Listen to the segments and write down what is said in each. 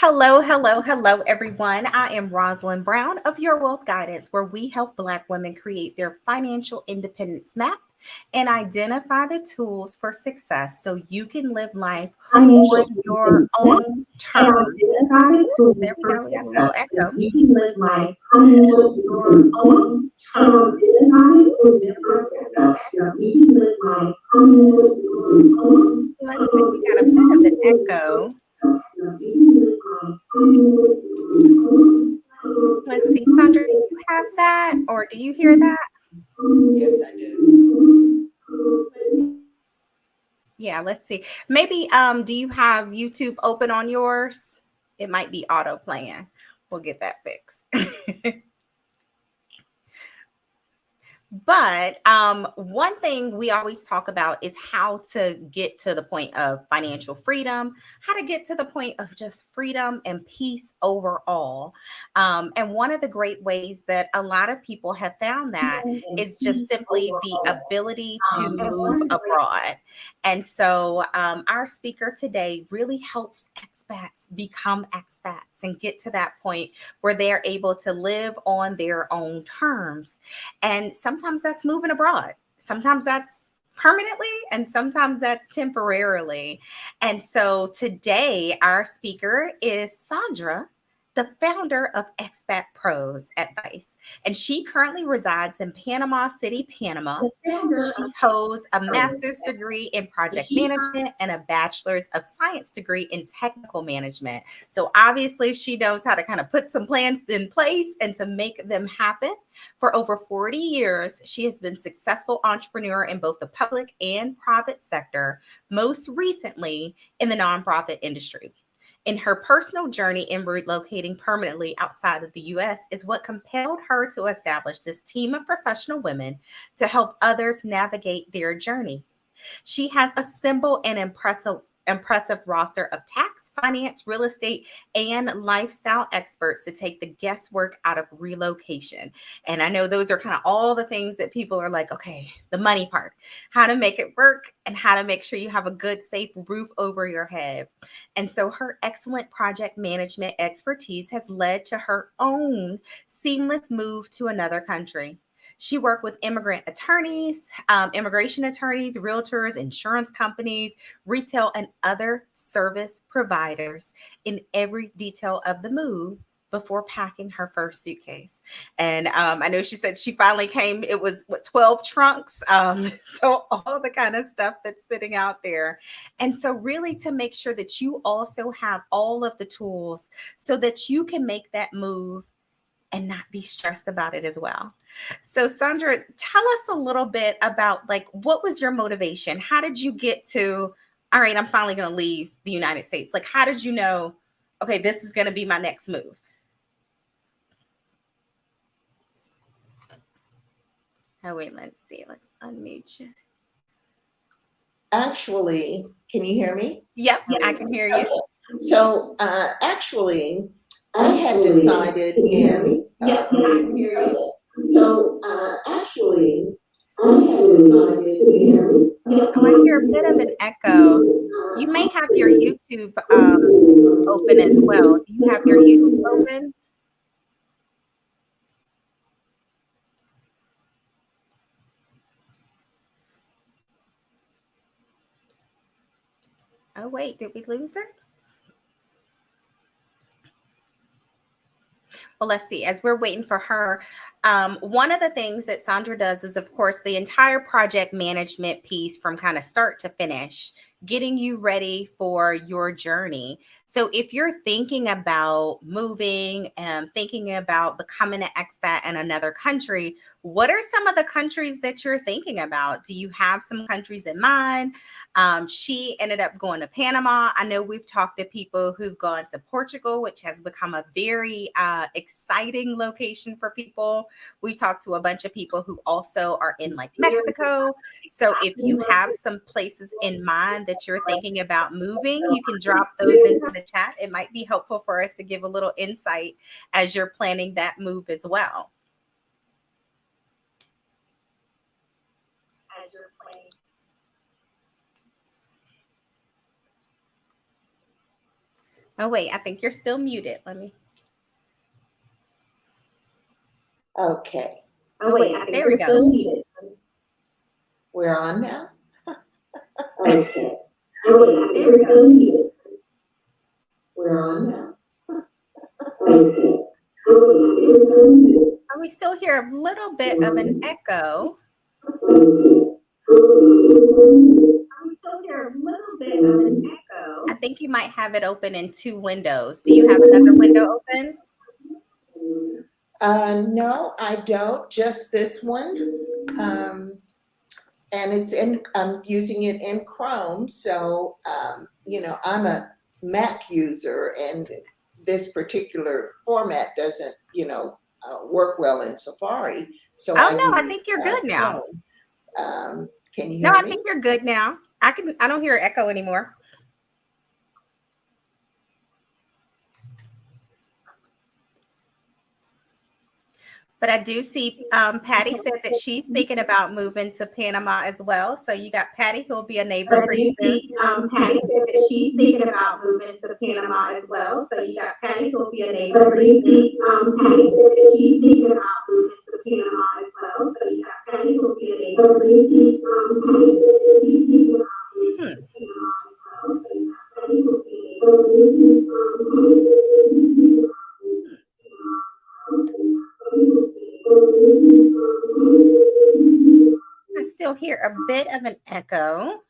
Hello, hello, hello, everyone. I am Rosalind Brown of Your Wealth Guidance, where we help Black women create their financial independence map and identify the tools for success so you can live life on Financial your independence map own and terms. identify the Oops, there tools we for go. We got a little success so echo. you can live life financial your own terms. Identify the tools for success so you can live life financial your own Let's see, we got a bit of an echo. Let's see, Sandra, do you have that or do you hear that? Yes, I do. Yeah, let's see. Maybe do you have YouTube open on yours? It might be auto playing. We'll get that fixed. But one thing we always talk about is how to get to the point of financial freedom, how to get to the point of just freedom and peace overall. And one of the great ways that a lot of people have found that is just simply the ability to move abroad. And so our speaker today really helps expats become expats and get to that point where they're able to live on their own terms. And sometimes that's moving abroad. Sometimes that's permanently and sometimes that's temporarily. And so today, our speaker is Sandra, the founder of Expat Pros Advice. And she currently resides in Panama City, Panama. She holds a master's degree in project management and a bachelor's of science degree in technical management. So obviously, she knows how to kind of put some plans in place and to make them happen. For over 40 years, she has been a successful entrepreneur in both the public and private sector, most recently in the nonprofit industry. In her personal journey in relocating permanently outside of the US is what compelled her to establish this team of professional women to help others navigate their journey. She has assembled an impressive roster of tax, finance, real estate, and lifestyle experts to take the guesswork out of relocation. And I know those are kind of all the things that people are like, okay, the money part, how to make it work and how to make sure you have a good, safe roof over your head. And so her excellent project management expertise has led to her own seamless move to another country. She worked with immigrant attorneys, immigration attorneys, realtors, insurance companies, retail, and other service providers in every detail of the move before packing her first suitcase. And I know she said she finally came, it was what, 12 trunks. So all the kind of stuff that's sitting out there. And so really to make sure that you also have all of the tools so that you can make that move and not be stressed about it as well. So Sandra, tell us a little bit about like what was your motivation? How did you get to, all right, I'm finally going to leave the United States? Like how did you know, okay, this is going to be my next move? Oh wait, let's see. Let's unmute you. Actually, can you hear me? Yep, I can hear you. Okay. So actually, I had decided in. Yeah, I can hear you. So actually, I had decided in. Oh, I hear a bit of an echo. You may have your YouTube open as well. Do you have your YouTube open? Oh, wait, did we lose her? Well, let's see. As we're waiting for her, one of the things that Sandra does is, of course, the entire project management piece from kind of start to finish, getting you ready for your journey. So if you're thinking about moving and thinking about becoming an expat in another country, what are some of the countries that you're thinking about? Do you have some countries in mind? She ended up going to Panama. I know we've talked to people who've gone to Portugal, which has become a very exciting location for people. We talked to a bunch of people who also are in like Mexico. So if you have some places in mind that you're thinking about moving, you can drop those into the chat. It might be helpful for us to give a little insight as you're planning that move as well. Oh, wait, I think you're still muted. Let me. Okay, Oh wait, I think There we you're go. still muted. we're on now. Okay. Oh wait, I think you're still muted. We're on now. Okay. Oh wait, I think you're still muted. We still hear a little bit of an echo. We still hear a little bit of an echo. I think you might have it open in two windows. Do you have another window open? No, I don't. Just this one. And I'm using it in Chrome. So, I'm a Mac user, and this particular format doesn't, work well in Safari. So Oh I no, I use think you're good now. Chrome. Can you No, hear I me? think you're good now. I don't hear echo anymore. But I do see Patty said that she's thinking about moving to Panama as well. So you got Patty who'll be a neighbor But I pretty do soon. see Patty said that she's thinking about moving to Panama as well. So you got Patty who'll be a neighbor pretty soon. Patty said that she's thinking about moving to Panama as well. So you got Patty who'll be a neighbor pretty soon. Patty said that she's thinking about moving to Panama as well. So you got Patty who'll be a neighbor pretty soon. I still hear a bit of an echo.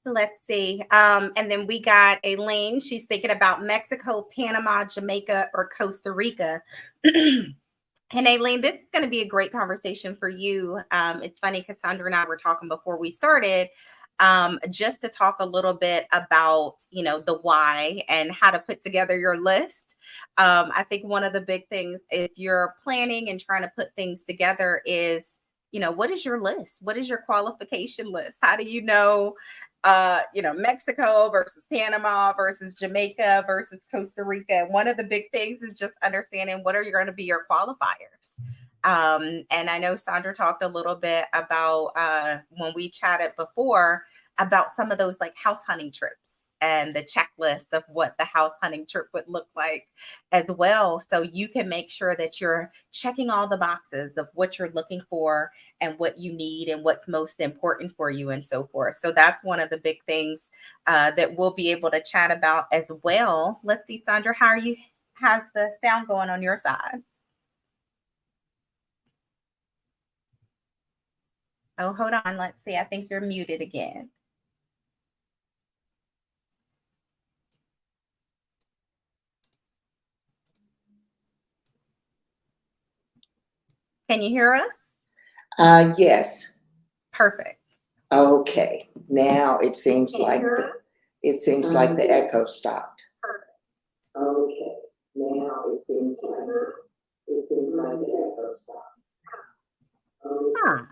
Let's see. And then we got Elaine. She's thinking about Mexico, Panama, Jamaica, or Costa Rica. And Aileen, this is going to be a great conversation for you. It's funny, Cassandra and I were talking before we started, just to talk a little bit about, the why and how to put together your list. I think one of the big things, if you're planning and trying to put things together, is, what is your list? What is your qualification list? How do you know, Mexico versus Panama versus Jamaica versus Costa Rica? And one of the big things is just understanding what are going to be your qualifiers. And I know Sandra talked a little bit about when we chatted before about some of those like house hunting trips and the checklist of what the house hunting trip would look like as well. So you can make sure that you're checking all the boxes of what you're looking for and what you need and what's most important for you and so forth. So that's one of the big things that we'll be able to chat about as well. Let's see, Sandra, how's the sound going on your side? Oh, hold on. Let's see. I think you're muted again. Can you hear us? Yes. Perfect. Okay. Now it seems like the echo stopped. Okay. Now it seems like the echo stopped. Huh.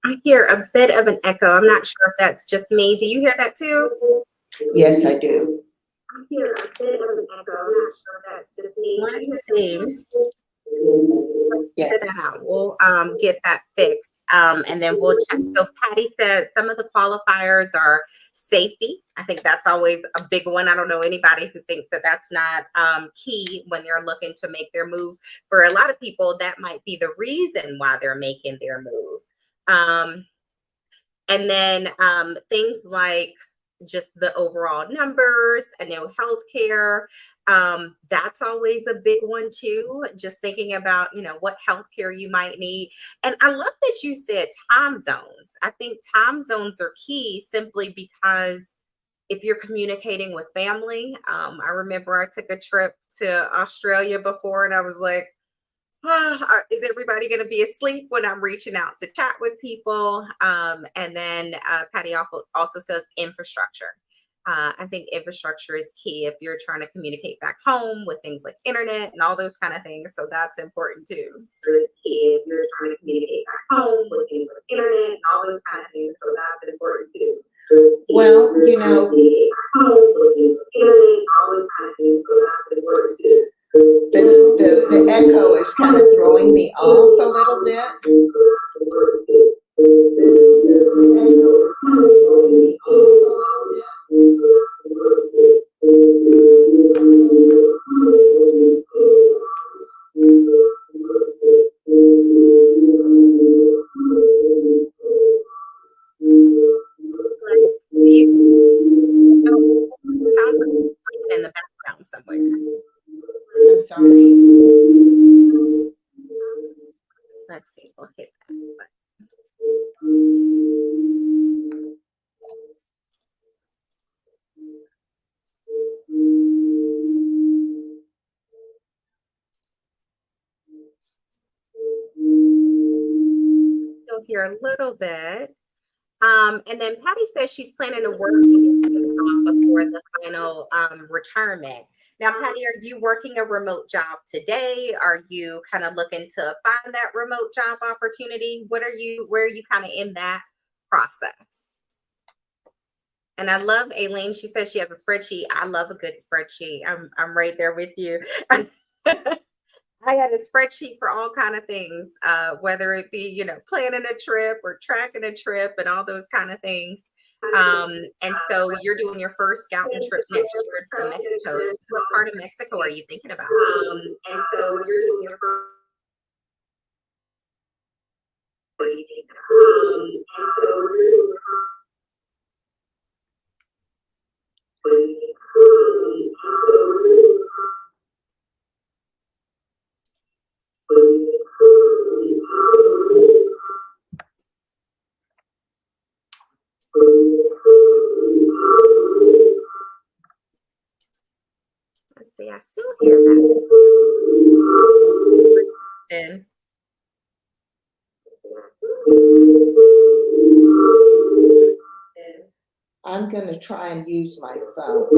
I hear a bit of an echo. I'm not sure if that's just me. Do you hear that too? Yes, I do. I hear a bit of an echo. I'm not sure if that's just me. Let's see. Let's figure Yes. that out. We'll get that fixed. And then we'll check. So Patty said some of the qualifiers are safety. I think that's always a big one. I don't know anybody who thinks that that's not key when they're looking to make their move. For a lot of people, that might be the reason why they're making their move. And then things like just the overall numbers. I know healthcare, that's always a big one too. Just thinking about, what healthcare you might need. And I love that you said time zones. I think time zones are key simply because if you're communicating with family, I remember I took a trip to Australia before and I was like, is everybody going to be asleep when I'm reaching out to chat with people? And then Patty also says infrastructure. I think infrastructure is key if you're trying to communicate back home with things like internet and all those kind of things. So that's important too. If you're trying to communicate back home, looking for internet, and all those kind of things. So that's important too. Well, you know, Home, looking for internet, all those kind of things. So that's important too. the echo is kind of throwing me off a little bit. It sounds like it's playing in the background somewhere. I'm sorry. Let's see. We'll hit that button. Still hear a little bit. And then Patty says she's planning to work before the final retirement. Now, Patty, are you working a remote job today? Are you kind of looking to find that remote job opportunity? Where are you kind of in that process? And I love Aileen. She says she has a spreadsheet. I love a good spreadsheet. I'm right there with you. I had a spreadsheet for all kind of things, whether it be, you know, planning a trip or tracking a trip and all those kind of things. And so you're doing your first scouting trip next year to Mexico. What part of Mexico are you thinking about? And so you're doing your first. What do you think about? And so you're doing your first. What do you think Let's see, I still hear that. I'm going to try and use my phone.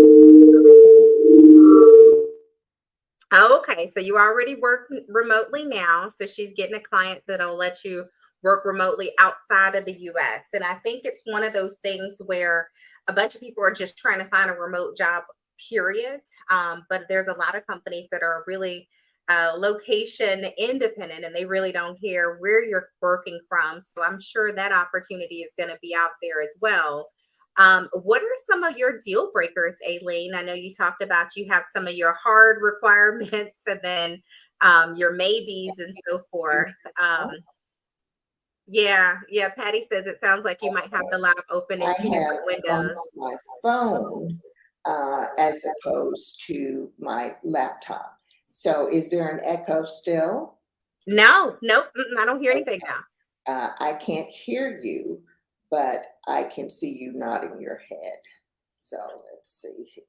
Oh, okay. So you already work remotely now. So she's getting a client that'll let you work remotely outside of the US. And I think it's one of those things where a bunch of people are just trying to find a remote job, period. But there's a lot of companies that are really location independent and they really don't care where you're working from. So I'm sure that opportunity is going to be out there as well. What are some of your deal breakers, Aileen? I know you talked about you have some of your hard requirements and then your maybes and so forth. Yeah, Patty says it sounds like you might have the lab open in two different windows. My phone as opposed to my laptop. So is there an echo still? No, nope, I don't hear anything now. I can't hear you, but I can see you nodding your head. So let's see here.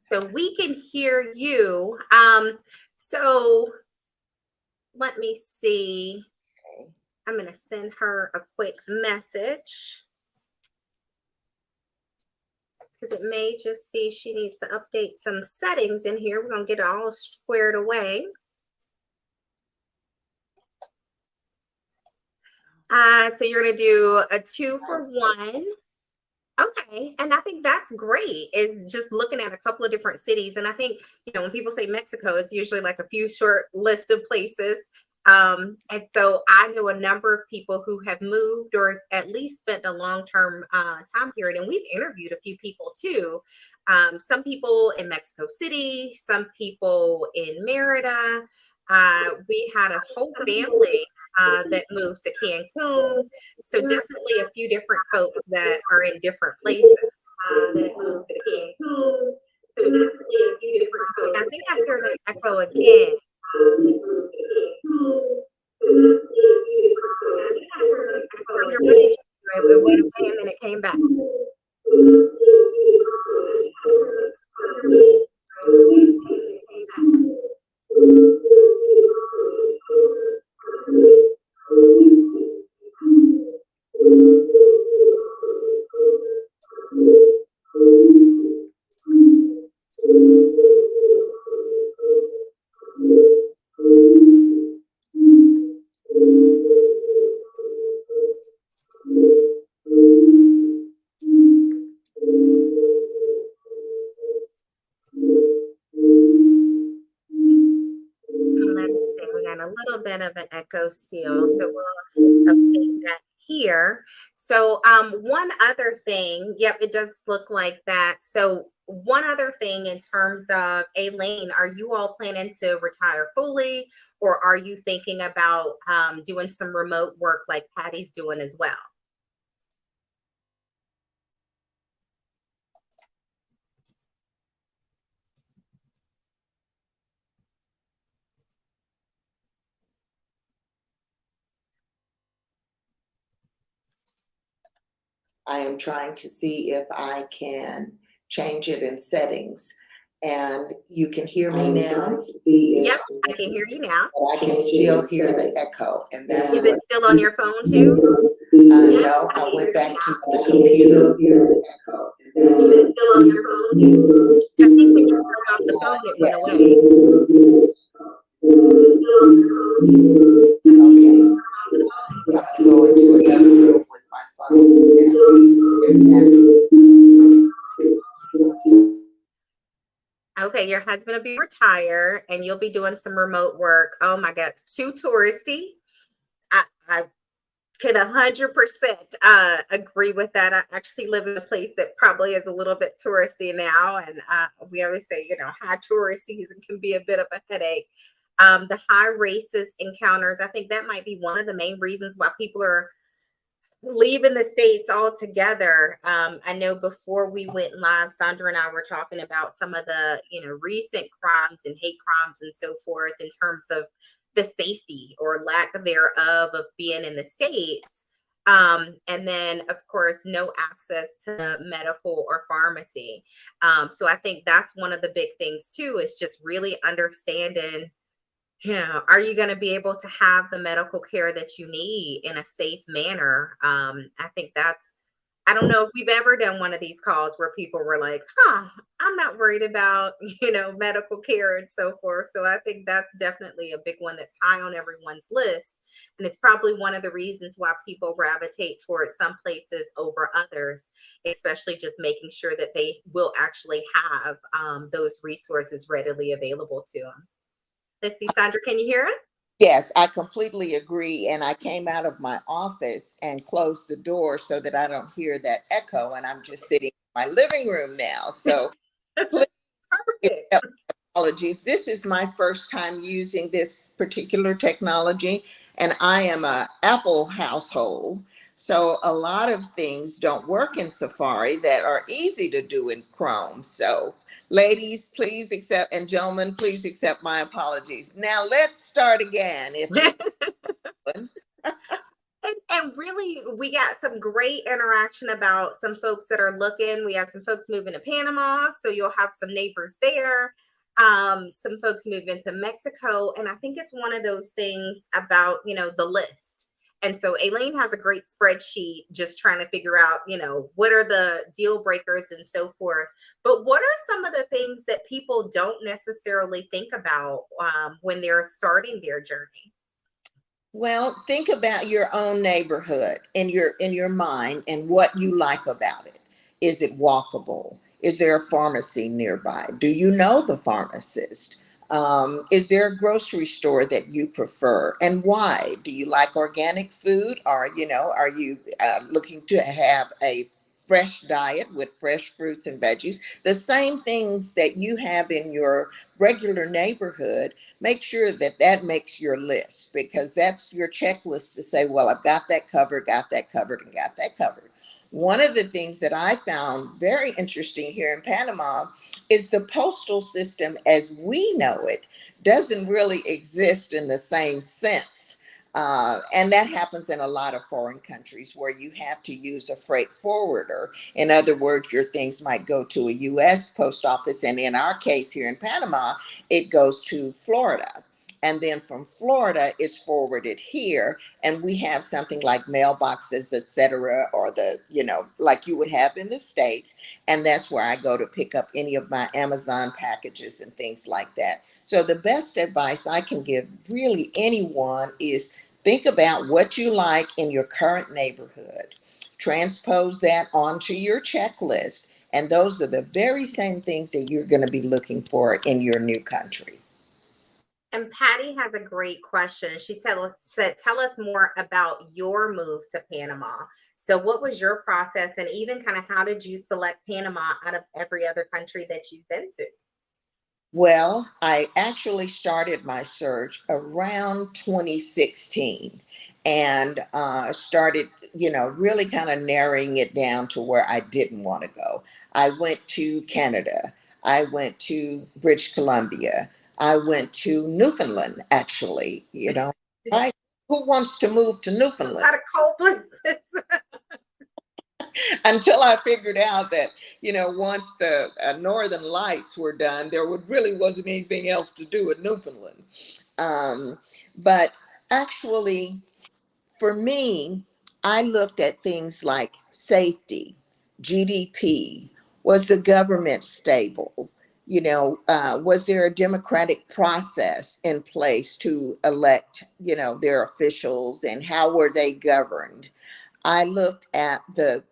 So we can hear you. So let me see. Okay. I'm going to send her a quick message because it may just be she needs to update some settings in here. We're going to get it all squared away. So you're going to do a 2-for-1. Okay. And I think that's great, is just looking at a couple of different cities. And I think, you know, when people say Mexico, it's usually like a few short list of places. And so I know a number of people who have moved or at least spent a long-term time period. And we've interviewed a few people too. Some people in Mexico City, some people in Merida. We had a whole family that moved to Cancun. So definitely a few different folks that are in different places that moved to Cancun. So definitely a few different folks. I think I hear the echo again. It went away and then it came back. got a little bit of an echo still, so we'll update that here. So one other thing, yep, it does look like that. So one other thing in terms of Aileen, are you all planning to retire fully, or are you thinking about doing some remote work like Patty's doing as well? I am trying to see if I can change it in settings. And you can hear me now? Yep, I can hear you now. But I can still hear the echo, and that's Is it still on your phone too? no, I went back to the computer. Is it still on your phone too? I think when you turned off the phone, it went Yes. away. Okay. I'm going to another room with my phone and see if that. Okay, your husband will be retired and you'll be doing some remote work. Oh my God, too touristy. I can 100% agree with that. I actually live in a place that probably is a little bit touristy now. And we always say, high tourist season can be a bit of a headache. The high racist encounters, I think that might be one of the main reasons why people are leaving the States altogether. I know before we went live, Sandra and I were talking about some of the, recent crimes and hate crimes and so forth in terms of the safety or lack thereof of being in the States. And then, of course, no access to medical or pharmacy. So I think that's one of the big things, too, is just really understanding, are you going to be able to have the medical care that you need in a safe manner? I think I don't know if we've ever done one of these calls where people were like, I'm not worried about, medical care and so forth. So I think that's definitely a big one that's high on everyone's list. And it's probably one of the reasons why people gravitate towards some places over others, especially just making sure that they will actually have those resources readily available to them. Let's see, Sandra, can you hear us? Yes, I completely agree. And I came out of my office and closed the door so that I don't hear that echo. And I'm just sitting in my living room now. So please Perfect. accept apologies. This is my first time using this particular technology, and I am a Apple household. So a lot of things don't work in Safari that are easy to do in Chrome. So ladies, please accept, and gentlemen, please accept my apologies. Now let's start again. If you would. And really, we got some great interaction about some folks that are looking. We have some folks moving to Panama, so you'll have some neighbors there. Some folks moving to Mexico, and I think it's one of those things about the list. And so Aileen has a great spreadsheet just trying to figure out, what are the deal breakers and so forth. But what are some of the things that people don't necessarily think about when they're starting their journey? Well, think about your own neighborhood in your mind and what you like about it. Is it walkable? Is there a pharmacy nearby? Do you know the pharmacist? Is there a grocery store that you prefer, and why? Do you like organic food, or are you looking to have a fresh diet with fresh fruits and veggies? The same things that you have in your regular neighborhood, make sure that that makes your list, because that's your checklist to say, well, I've got that covered, and got that covered. One of the things that I found very interesting here in Panama is the postal system as we know it doesn't really exist in the same sense. And that happens in a lot of foreign countries where you have to use a freight forwarder. In other words, your things might go to a US post office, and in our case here in Panama, it goes to Florida. And then from Florida, it's forwarded here. And we have something like mailboxes, et cetera, or like you would have in the States. And that's where I go to pick up any of my Amazon packages and things like that. So the best advice I can give really anyone is think about what you like in your current neighborhood, transpose that onto your checklist. And those are the very same things that you're going to be looking for in your new country. And Patty has a great question. She said, tell us more about your move to Panama. So what was your process, and even kind of how did you select Panama out of every other country that you've been to? Well, I actually started my search around 2016 and started, really kind of narrowing it down to where I didn't want to go. I went to Canada. I went to British Columbia. I went to Newfoundland, actually, right? Who wants to move to A Newfoundland? lot of cold places. Until I figured out that, once the Northern Lights were done, there really wasn't anything else to do in Newfoundland. But actually, for me, I looked at things like safety, GDP, was the government stable? Was there a democratic process in place to elect, their officials, and how were they governed? I looked at the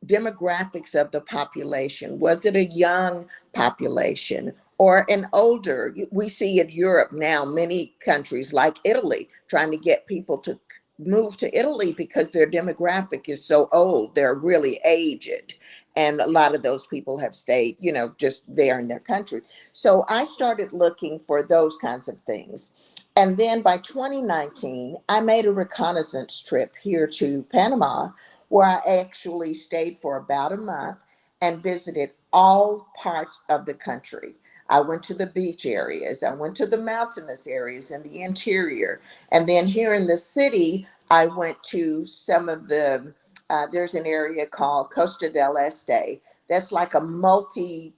demographics of the population. Was it a young population or an older? We see in Europe now, many countries like Italy trying to get people to move to Italy because their demographic is so old. They're really aged. And a lot of those people have stayed, just there in their country. So I started looking for those kinds of things. And then by 2019, I made a reconnaissance trip here to Panama, where I actually stayed for about a month and visited all parts of the country. I went to the beach areas, I went to the mountainous areas in the interior. And then here in the city, I went to some of there's an area called Costa del Este. That's like a multi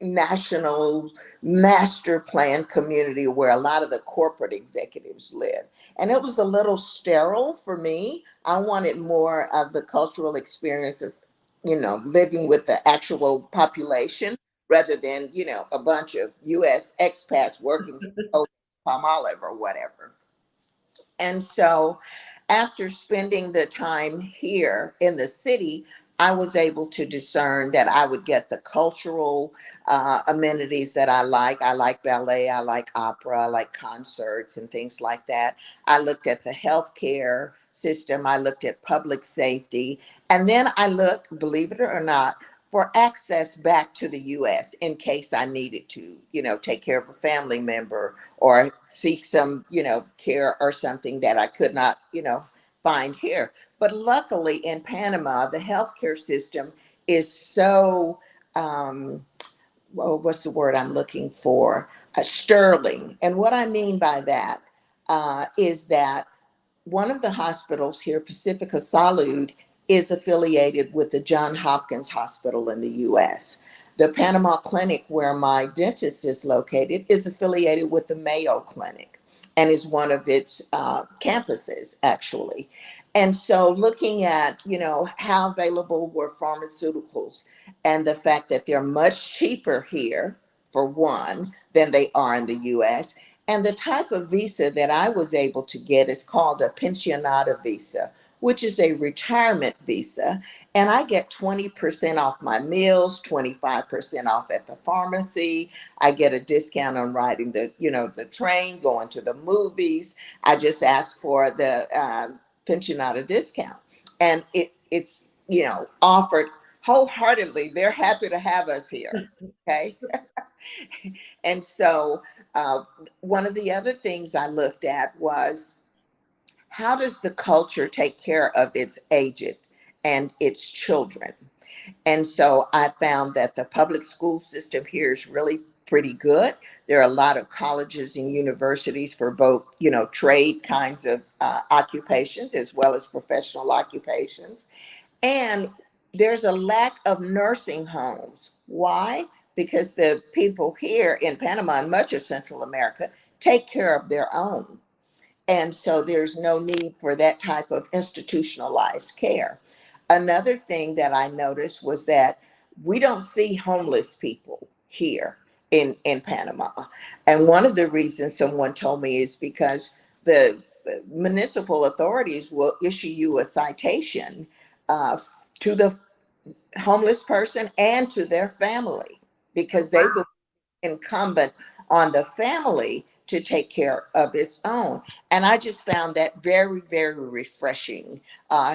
national master plan community where a lot of the corporate executives live. And it was a little sterile for me. I wanted more of the cultural experience of, living with the actual population rather than, a bunch of US expats working for Palmolive or whatever. And so after spending the time here in the city, I was able to discern that I would get the cultural amenities that I like. I like ballet, I like opera, I like concerts and things like that. I looked at the healthcare system, I looked at public safety, and then I looked, believe it or not, for access back to the US in case I needed to, take care of a family member or seek some, care or something that I could not, find here. But luckily in Panama, the healthcare system is so, well, what's the word I'm looking for? Sterling. And what I mean by that is that one of the hospitals here, Pacifica Salud, is affiliated with the Johns Hopkins Hospital in the US. The Panama Clinic, where my dentist is located, is affiliated with the Mayo Clinic and is one of its campuses, actually. And so looking at, how available were pharmaceuticals and the fact that they're much cheaper here, for one, than they are in the US. And the type of visa that I was able to get is called a pensionata visa, which is a retirement visa. And I get 20% off my meals, 25% off at the pharmacy. I get a discount on riding the train, going to the movies. I just ask for the pensionata discount. And it's, offered wholeheartedly. They're happy to have us here. Okay. And so one of the other things I looked at was, how does the culture take care of its aged and its children? And so I found that the public school system here is really pretty good. There are a lot of colleges and universities for both, trade kinds of occupations as well as professional occupations. And there's a lack of nursing homes. Why? Because the people here in Panama and much of Central America take care of their own. And so there's no need for that type of institutionalized care. Another thing that I noticed was that we don't see homeless people here in Panama. And one of the reasons someone told me is because the municipal authorities will issue you a citation uh, to the homeless person and to their family because they will be incumbent on the family to take care of its own. And I just found that very, very refreshing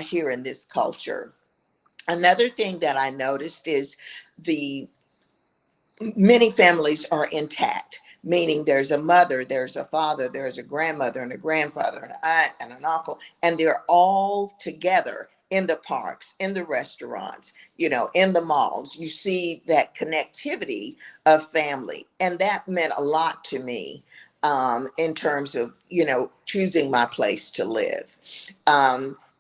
here in this culture. Another thing that I noticed is the many families are intact, meaning there's a mother, there's a father, there's a grandmother and a grandfather, an aunt and an uncle, and they're all together in the parks, in the restaurants, in the malls. You see that connectivity of family. And that meant a lot to me in terms of, choosing my place to live.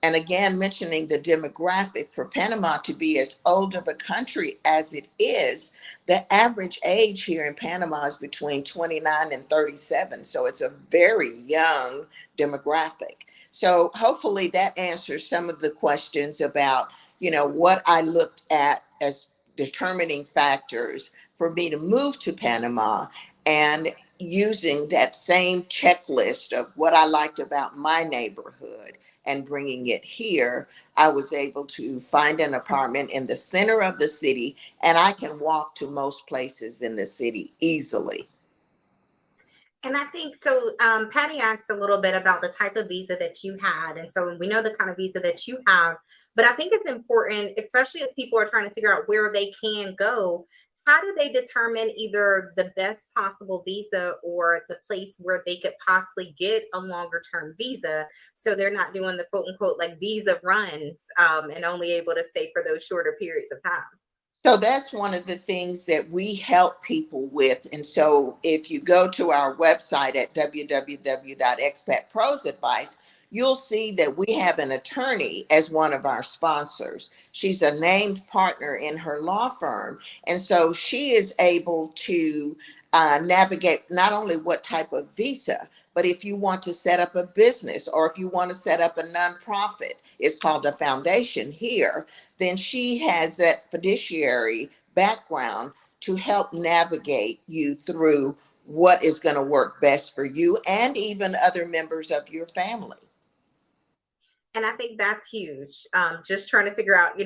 And again, mentioning the demographic for Panama to be as old of a country as it is, the average age here in Panama is between 29 and 37. So it's a very young demographic. So hopefully that answers some of the questions about, what I looked at as determining factors for me to move to Panama, and using that same checklist of what I liked about my neighborhood and bringing it here. I was able to find an apartment in the center of the city, and I can walk to most places in the city easily. And I think so. Patty asked a little bit about the type of visa that you had. And so we know the kind of visa that you have, but I think it's important, especially as people are trying to figure out where they can go. How do they determine either the best possible visa or the place where they could possibly get a longer term visa? So they're not doing the quote unquote like visa runs and only able to stay for those shorter periods of time. So that's one of the things that we help people with. And so if you go to our website at www.expatprosadvice, you'll see that we have an attorney as one of our sponsors. She's a named partner in her law firm. And so she is able to navigate not only what type of visa, but if you want to set up a business or if you want to set up a nonprofit, it's called a foundation here, then she has that fiduciary background to help navigate you through what is going to work best for you and even other members of your family. And I think that's huge. Just trying to figure out,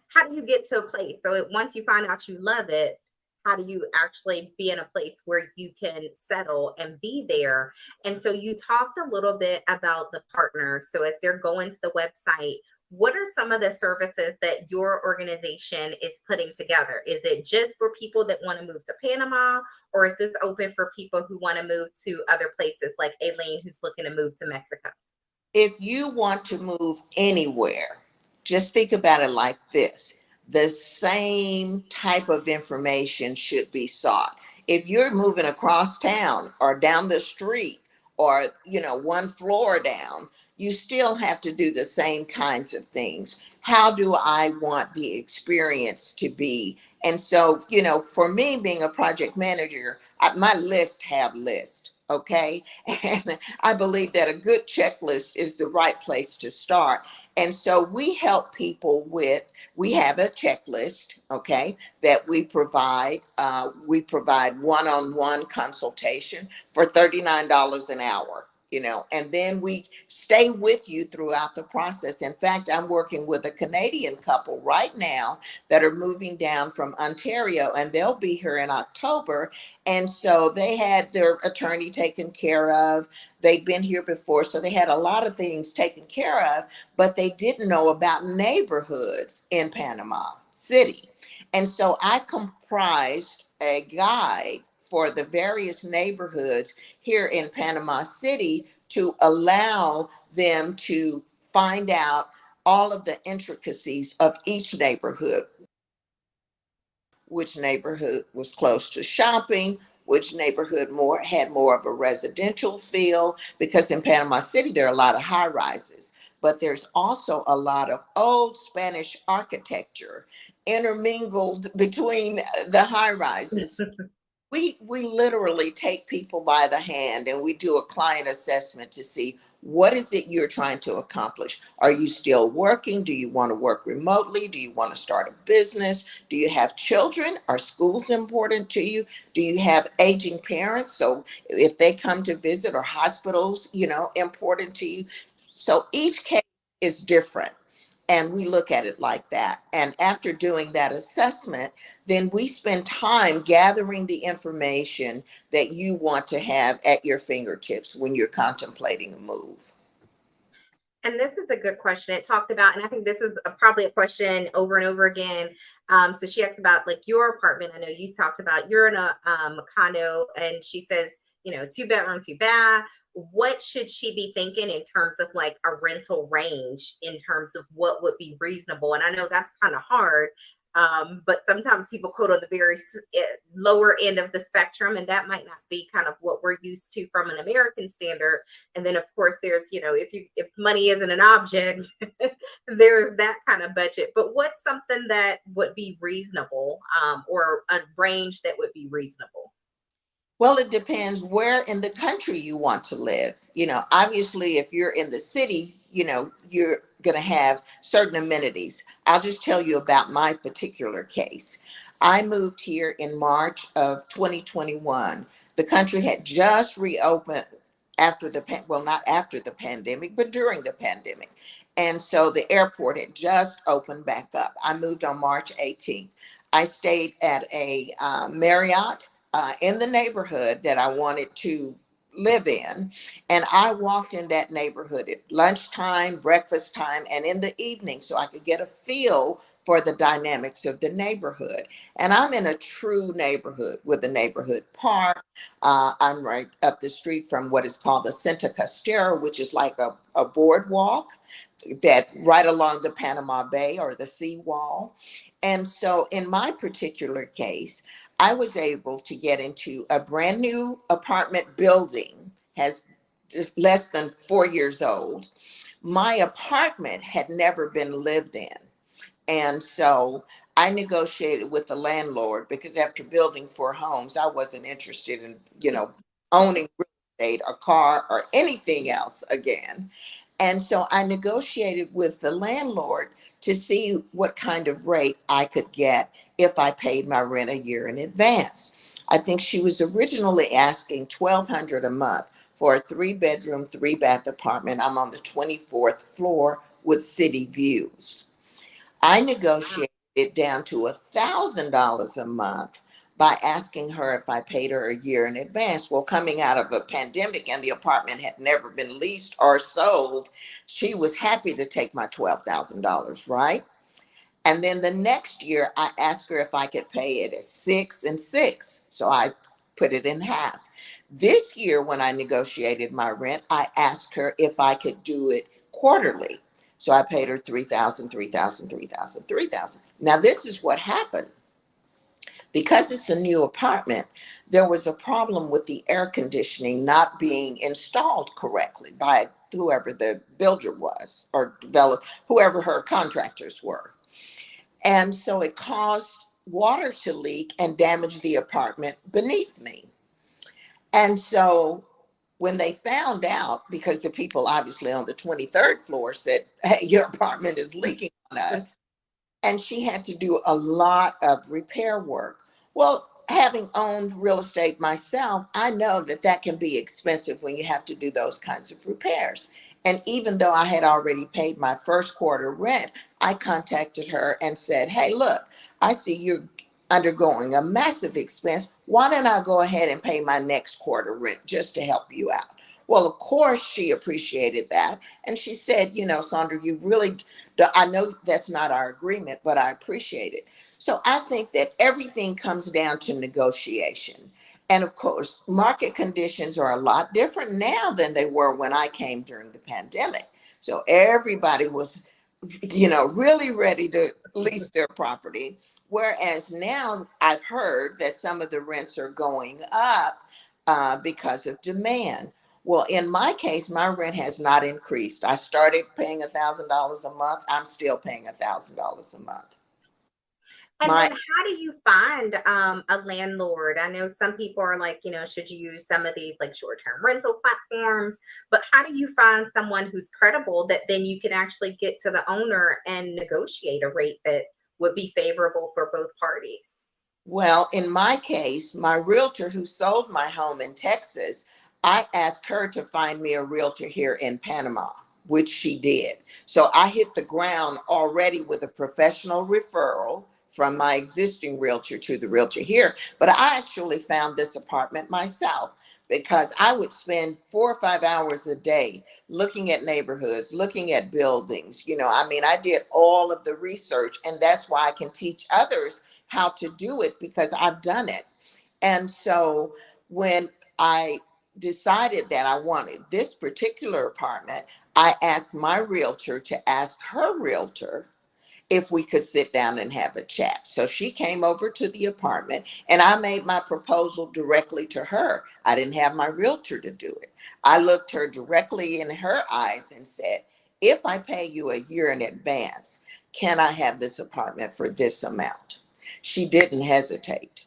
how do you get to a place? So once you find out you love it, how do you actually be in a place where you can settle and be there? And so you talked a little bit about the partners. So as they're going to the website, what are some of the services that your organization is putting together? Is it just for people that want to move to Panama, or is this open for people who want to move to other places like Aileen, who's looking to move to Mexico? If you want to move anywhere, just think about it like this. The same type of information should be sought. If you're moving across town or down the street or, one floor down, you still have to do the same kinds of things. How do I want the experience to be? And so, for me being a project manager, my list have lists. Okay. And I believe that a good checklist is the right place to start. And so we help people we have a checklist, okay, that we provide. We provide one-on-one consultation for $39 an hour. And then we stay with you throughout the process. In fact, I'm working with a Canadian couple right now that are moving down from Ontario, and they'll be here in October. And so they had their attorney taken care of. They'd been here before, so they had a lot of things taken care of, but they didn't know about neighborhoods in Panama City. And so I comprised a guide for the various neighborhoods here in Panama City to allow them to find out all of the intricacies of each neighborhood. Which neighborhood was close to shopping, which neighborhood had more of a residential feel, because in Panama City there are a lot of high rises, but there's also a lot of old Spanish architecture intermingled between the high rises. We literally take people by the hand and we do a client assessment to see what is it you're trying to accomplish. Are you still working? Do you want to work remotely? Do you want to start a business? Do you have children? Are schools important to you? Do you have aging parents? So if they come to visit, or hospitals, important to you. So each case is different. And we look at it like that. And after doing that assessment, then we spend time gathering the information that you want to have at your fingertips when you're contemplating a move. And this is a good question. It talked about, and I think this is probably a question over and over again. So she asked about like your apartment. I know you talked about you're in a condo, and she says, 2 bedroom, 2 bath. What should she be thinking in terms of like a rental range in terms of what would be reasonable? And I know that's kind of hard. But sometimes people quote on the very lower end of the spectrum, and that might not be kind of what we're used to from an American standard. And then, of course, there's, if money isn't an object, there's that kind of budget. But what's something that would be reasonable, or a range that would be reasonable? Well, it depends where in the country you want to live. Obviously, if you're in the city, you're going to have certain amenities. I'll just tell you about my particular case. I moved here in March of 2021. The country had just reopened after not after the pandemic, but during the pandemic. And so the airport had just opened back up. I moved on March 18th. I stayed at a Marriott in the neighborhood that I wanted to live in. And I walked in that neighborhood at lunchtime, breakfast time, and in the evening so I could get a feel for the dynamics of the neighborhood. And I'm in a true neighborhood with a neighborhood park. I'm right up the street from what is called the Cinta Costera, which is like a boardwalk that right along the Panama Bay or the seawall. And so in my particular case, I was able to get into a brand new apartment building, has just less than 4 years old. My apartment had never been lived in. And so I negotiated with the landlord because after building 4 homes, I wasn't interested in, owning real estate or car or anything else again. And so I negotiated with the landlord to see what kind of rate I could get if I paid my rent a year in advance. I think she was originally asking $1,200 a month for a 3-bedroom, 3-bath apartment. I'm on the 24th floor with city views. I negotiated it down to $1,000 a month by asking her if I paid her a year in advance. Well, coming out of a pandemic and the apartment had never been leased or sold, she was happy to take my $12,000, right? And then the next year, I asked her if I could pay it at 6 and 6. So I put it in half. This year, when I negotiated my rent, I asked her if I could do it quarterly. So I paid her 3,000, 3,000, 3,000, 3,000. Now, this is what happened. Because it's a new apartment, there was a problem with the air conditioning not being installed correctly by whoever the builder was or developer, whoever her contractors were. And so it caused water to leak and damage the apartment beneath me. And so when they found out, because the people obviously on the 23rd floor said, hey, your apartment is leaking on us, and she had to do a lot of repair work. Well, having owned real estate myself, I know that that can be expensive when you have to do those kinds of repairs. And even though I had already paid my first quarter rent, I contacted her and said, hey, look, I see you're undergoing a massive expense. Why don't I go ahead and pay my next quarter rent just to help you out? Well, of course, she appreciated that. And she said, Sandra, you really, I know that's not our agreement, but I appreciate it. So I think that everything comes down to negotiation. And of course, market conditions are a lot different now than they were when I came during the pandemic. So everybody was, really ready to lease their property. Whereas now I've heard that some of the rents are going up because of demand. Well, in my case, my rent has not increased. I started paying $1,000 a month. I'm still paying $1,000 a month. And then how do you find a landlord? I know some people are like, should you use some of these like short-term rental platforms? But how do you find someone who's credible that then you can actually get to the owner and negotiate a rate that would be favorable for both parties? Well, in my case, my realtor who sold my home in Texas, I asked her to find me a realtor here in Panama. which she did. So I hit the ground already with a professional referral from my existing realtor to the realtor here. But I actually found this apartment myself because I would spend 4 or 5 hours a day looking at neighborhoods, looking at buildings. I mean, I did all of the research, and that's why I can teach others how to do it, because I've done it. And so when I decided that I wanted this particular apartment, I asked my realtor to ask her realtor if we could sit down and have a chat. So she came over to the apartment and I made my proposal directly to her. I didn't have my realtor to do it. I looked her directly in her eyes and said, if I pay you a year in advance, can I have this apartment for this amount? She didn't hesitate.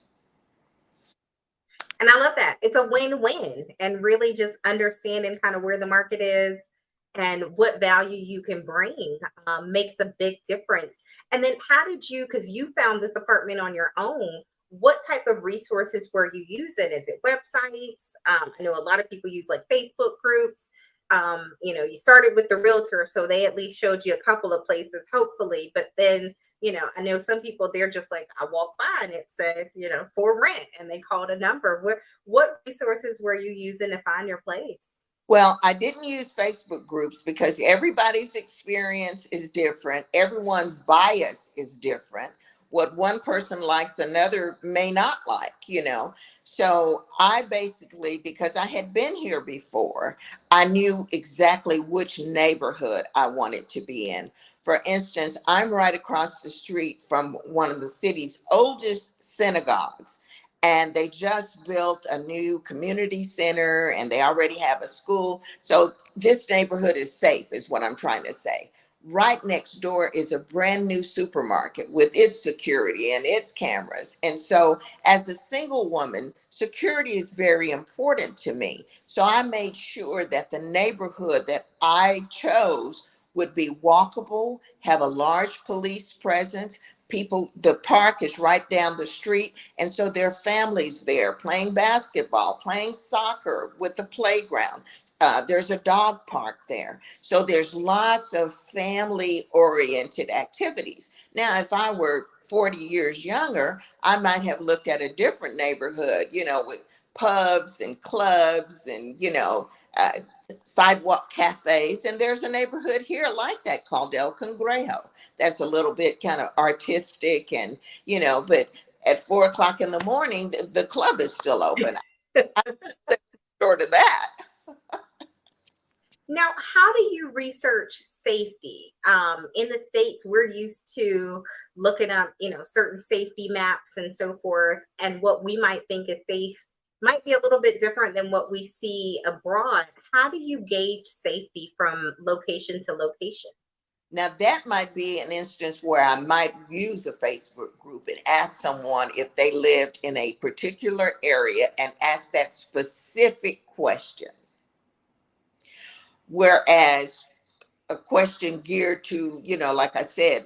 And I love that. It's a win-win, and really just understanding kind of where the market is and what value you can bring makes a big difference. And then how did you, because you found this apartment on your own, what type of resources were you using? Is it websites? I know a lot of people use like Facebook groups. You started with the realtor, so they at least showed you a couple of places, hopefully, but then I know some people, they're just like, I walk by and it says, for rent, and they called a number. What resources were you using to find your place? Well, I didn't use Facebook groups because everybody's experience is different. Everyone's bias is different. What one person likes, another may not like. So I basically, because I had been here before, I knew exactly which neighborhood I wanted to be in. For instance, I'm right across the street from one of the city's oldest synagogues. And they just built a new community center and they already have a school. So this neighborhood is safe, is what I'm trying to say. Right next door is a brand new supermarket with its security and its cameras. And so as a single woman, security is very important to me. So I made sure that the neighborhood that I chose would be walkable, have a large police presence. The park is right down the street. And so there are families there playing basketball, playing soccer with the playground. There's a dog park there. So there's lots of family oriented activities. Now, if I were 40 years younger, I might have looked at a different neighborhood, with pubs and clubs and, uh, sidewalk cafes. And there's a neighborhood here like that called El Congrejo. That's a little bit kind of artistic and, but at 4 o'clock in the morning, the club is still open. I'm sort of that. Now, how do you research safety? In the States, we're used to looking up, certain safety maps and so forth. And what we might think is safe might be a little bit different than what we see abroad. How do you gauge safety from location to location? Now, that might be an instance where I might use a Facebook group and ask someone if they lived in a particular area and ask that specific question. Whereas a question geared to, like I said,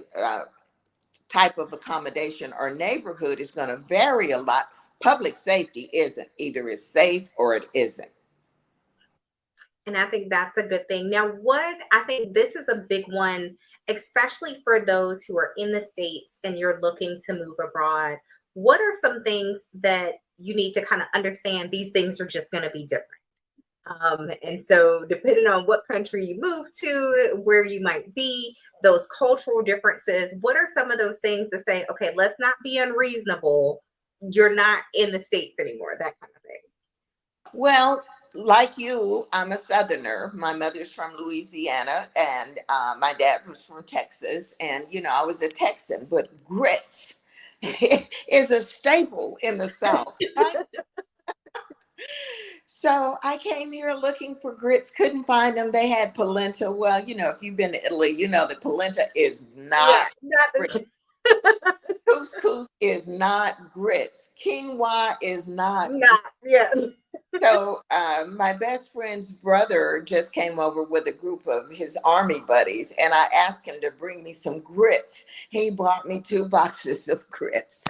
type of accommodation or neighborhood is going to vary a lot. Public safety isn't. Either it's safe or it isn't. And I think that's a good thing. Now, I think this is a big one, especially for those who are in the States and you're looking to move abroad. What are some things that you need to kind of understand? These things are just going to be different. And so depending on what country you move to, where you might be, those cultural differences, what are some of those things to say, okay, let's not be unreasonable. You're not in the States anymore, that kind of thing. Well, like you, I'm a Southerner. My mother's from Louisiana and my dad was from Texas. And, I was a Texan, but grits is a staple in the South. Right? So I came here looking for grits, couldn't find them. They had polenta. Well, if you've been to Italy, that polenta is not grits. Couscous is not grits. Quinoa is not. Yeah. So my best friend's brother just came over with a group of his army buddies, and I asked him to bring me some grits. He brought me 2 boxes of grits.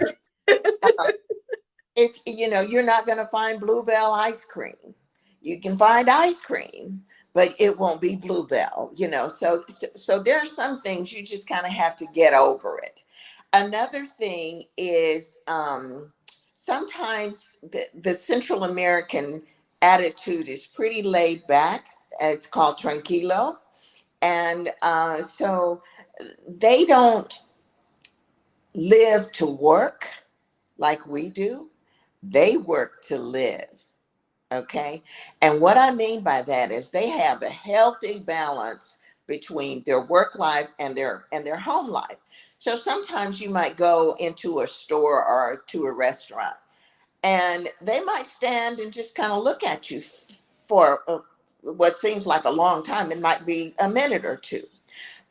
You're not going to find Bluebell ice cream. You can find ice cream, but it won't be Bluebell, so there are some things you just kind of have to get over it. Another thing is sometimes the Central American attitude is pretty laid back. It's called tranquilo. And so they don't live to work like we do. They work to live. Okay. And what I mean by that is they have a healthy balance between their work life and their home life. So sometimes you might go into a store or to a restaurant and they might stand and just kind of look at you for what seems like a long time. It might be a minute or two,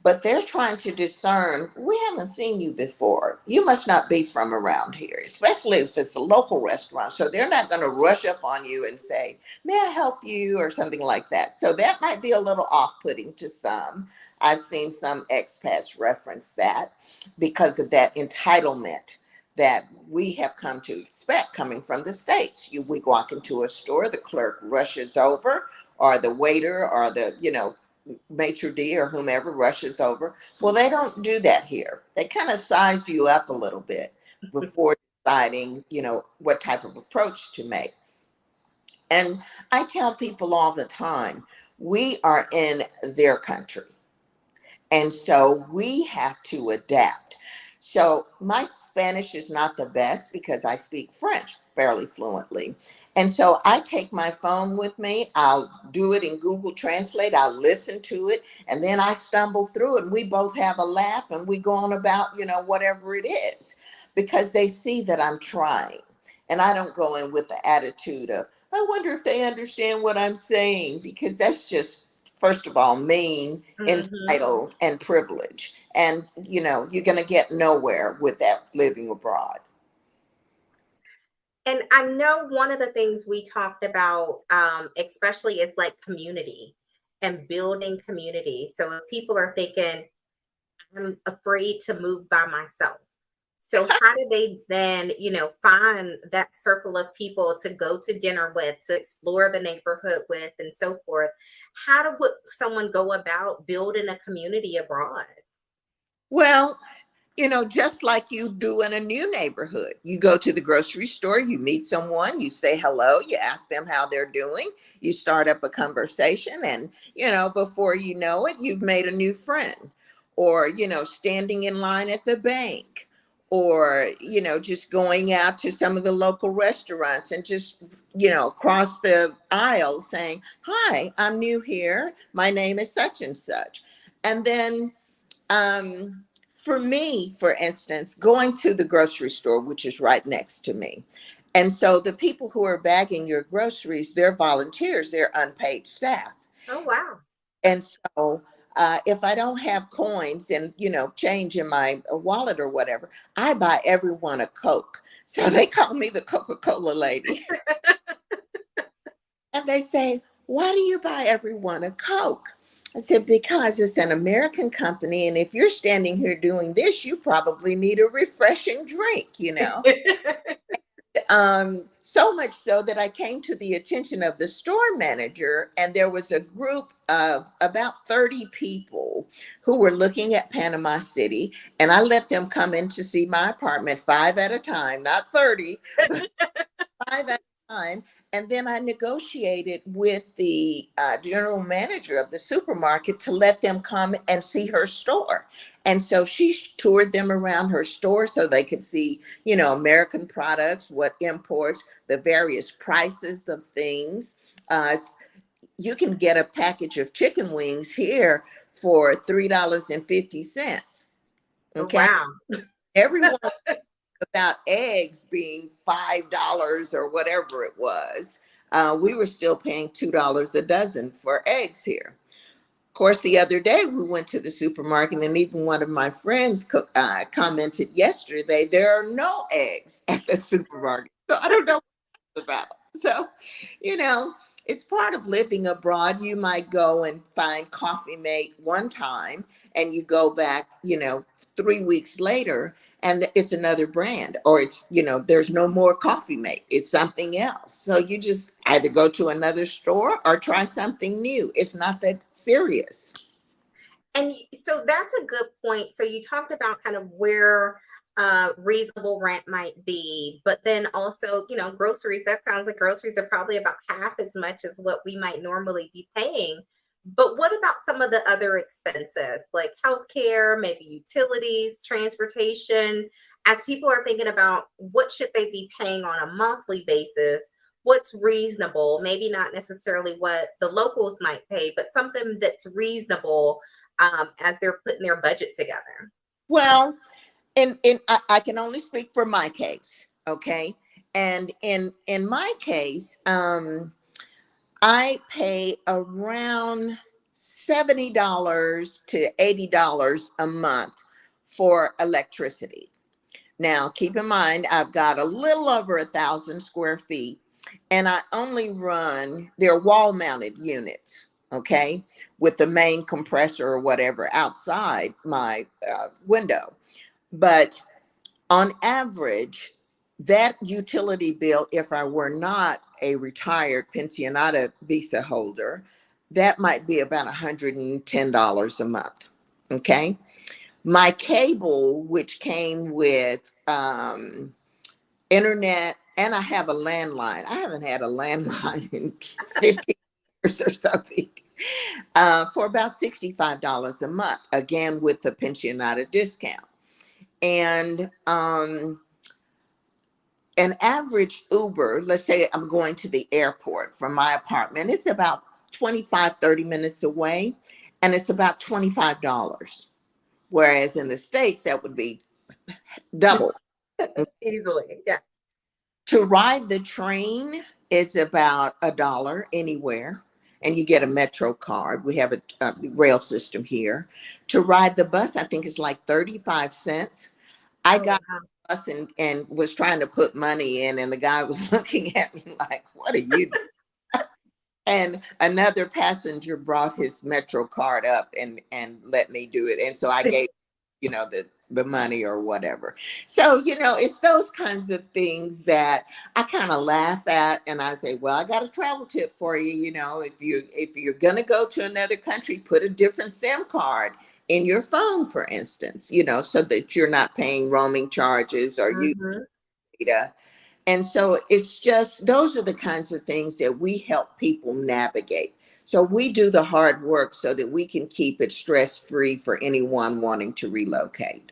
but they're trying to discern, we haven't seen you before. You must not be from around here, especially if it's a local restaurant. So they're not going to rush up on you and say, may I help you, or something like that. So that might be a little off-putting to some. I've seen some expats reference that because of that entitlement that we have come to expect coming from the States. We walk into a store, the clerk rushes over, or the waiter or the, maitre d' or whomever rushes over. Well, they don't do that here. They kind of size you up a little bit before deciding, what type of approach to make. And I tell people all the time, we are in their country. And so we have to adapt. So my Spanish is not the best because I speak French fairly fluently. And so I take my phone with me. I'll do it in Google Translate. I'll listen to it. And then I stumble through it. And we both have a laugh and we go on about, whatever it is, because they see that I'm trying. And I don't go in with the attitude of, I wonder if they understand what I'm saying, because that's just, first of all, mean, entitled, and privileged. And, you're going to get nowhere with that living abroad. And I know one of the things we talked about, especially is like community and building community. So if people are thinking, I'm afraid to move by myself. So how do they then, find that circle of people to go to dinner with, to explore the neighborhood with, and so forth? How would someone go about building a community abroad? Well, just like you do in a new neighborhood, you go to the grocery store, you meet someone, you say hello, you ask them how they're doing, you start up a conversation, and, before you know it, you've made a new friend. Or, standing in line at the bank, or, just going out to some of the local restaurants and just, cross the aisle saying, hi, I'm new here. My name is such and such. And then, for me, for instance, going to the grocery store, which is right next to me. And so the people who are bagging your groceries, they're volunteers, they're unpaid staff. Oh, wow. And so if I don't have coins and, change in my wallet or whatever, I buy everyone a Coke. So they call me the Coca-Cola lady. And they say, why do you buy everyone a Coke? I said, because it's an American company. And if you're standing here doing this, you probably need a refreshing drink, So much so that I came to the attention of the store manager, and there was a group of about 30 people who were looking at Panama City. And I let them come in to see my apartment 5 at a time, not 30, but 5 at a time. And then I negotiated with the general manager of the supermarket to let them come and see her store. And so she toured them around her store so they could see, American products, what imports, the various prices of things. You can get a package of chicken wings here for $3.50. Okay. Wow. Everyone about eggs being $5 or whatever it was. We were still paying $2 a dozen for eggs here. Of course, the other day we went to the supermarket, and even one of my friends commented yesterday, there are no eggs at the supermarket. So I don't know what that's about. So, it's part of living abroad. You might go and find Coffee Mate one time, and you go back, 3 weeks later, and it's another brand, or it's, there's no more coffee mate, it's something else. So you just either go to another store or try something new. It's not that serious. And so that's a good point. So you talked about kind of where reasonable rent might be, but then also, groceries, that sounds like groceries are probably about half as much as what we might normally be paying. But what about some of the other expenses like healthcare, maybe utilities, transportation? As people are thinking about what should they be paying on a monthly basis, what's reasonable, maybe not necessarily what the locals might pay, but something that's reasonable as they're putting their budget together. Well, I can only speak for my case, okay? And in my case, I pay around $70 to $80 a month for electricity. Now, keep in mind, I've got a little over 1,000 square feet, and I only run, they're wall-mounted units, okay, with the main compressor or whatever outside my window. But on average, that utility bill, if I were not a retired pensionata visa holder, that might be about $110 a month, okay? My cable, which came with internet, and I have a landline. I haven't had a landline in 50 years or something, for about $65 a month, again, with the pensionata discount. And an average Uber, let's say I'm going to the airport from my apartment, it's about 25-30 minutes away, and it's about $25. Whereas in the States, that would be double. Easily, yeah. To ride the train is about $1 anywhere, and you get a Metro card. We have a rail system here. To ride the bus, I think it's like 35 cents. I got us and was trying to put money in, and the guy was looking at me like, what are you doing? And another passenger brought his Metro card up and let me do it. And so I gave, the money or whatever. So, it's those kinds of things that I kind of laugh at, and I say, well, I got a travel tip for you. If you're going to go to another country, put a different SIM card in your phone, for instance, so that you're not paying roaming charges or data. And so it's just, those are the kinds of things that we help people navigate. So we do the hard work so that we can keep it stress-free for anyone wanting to relocate.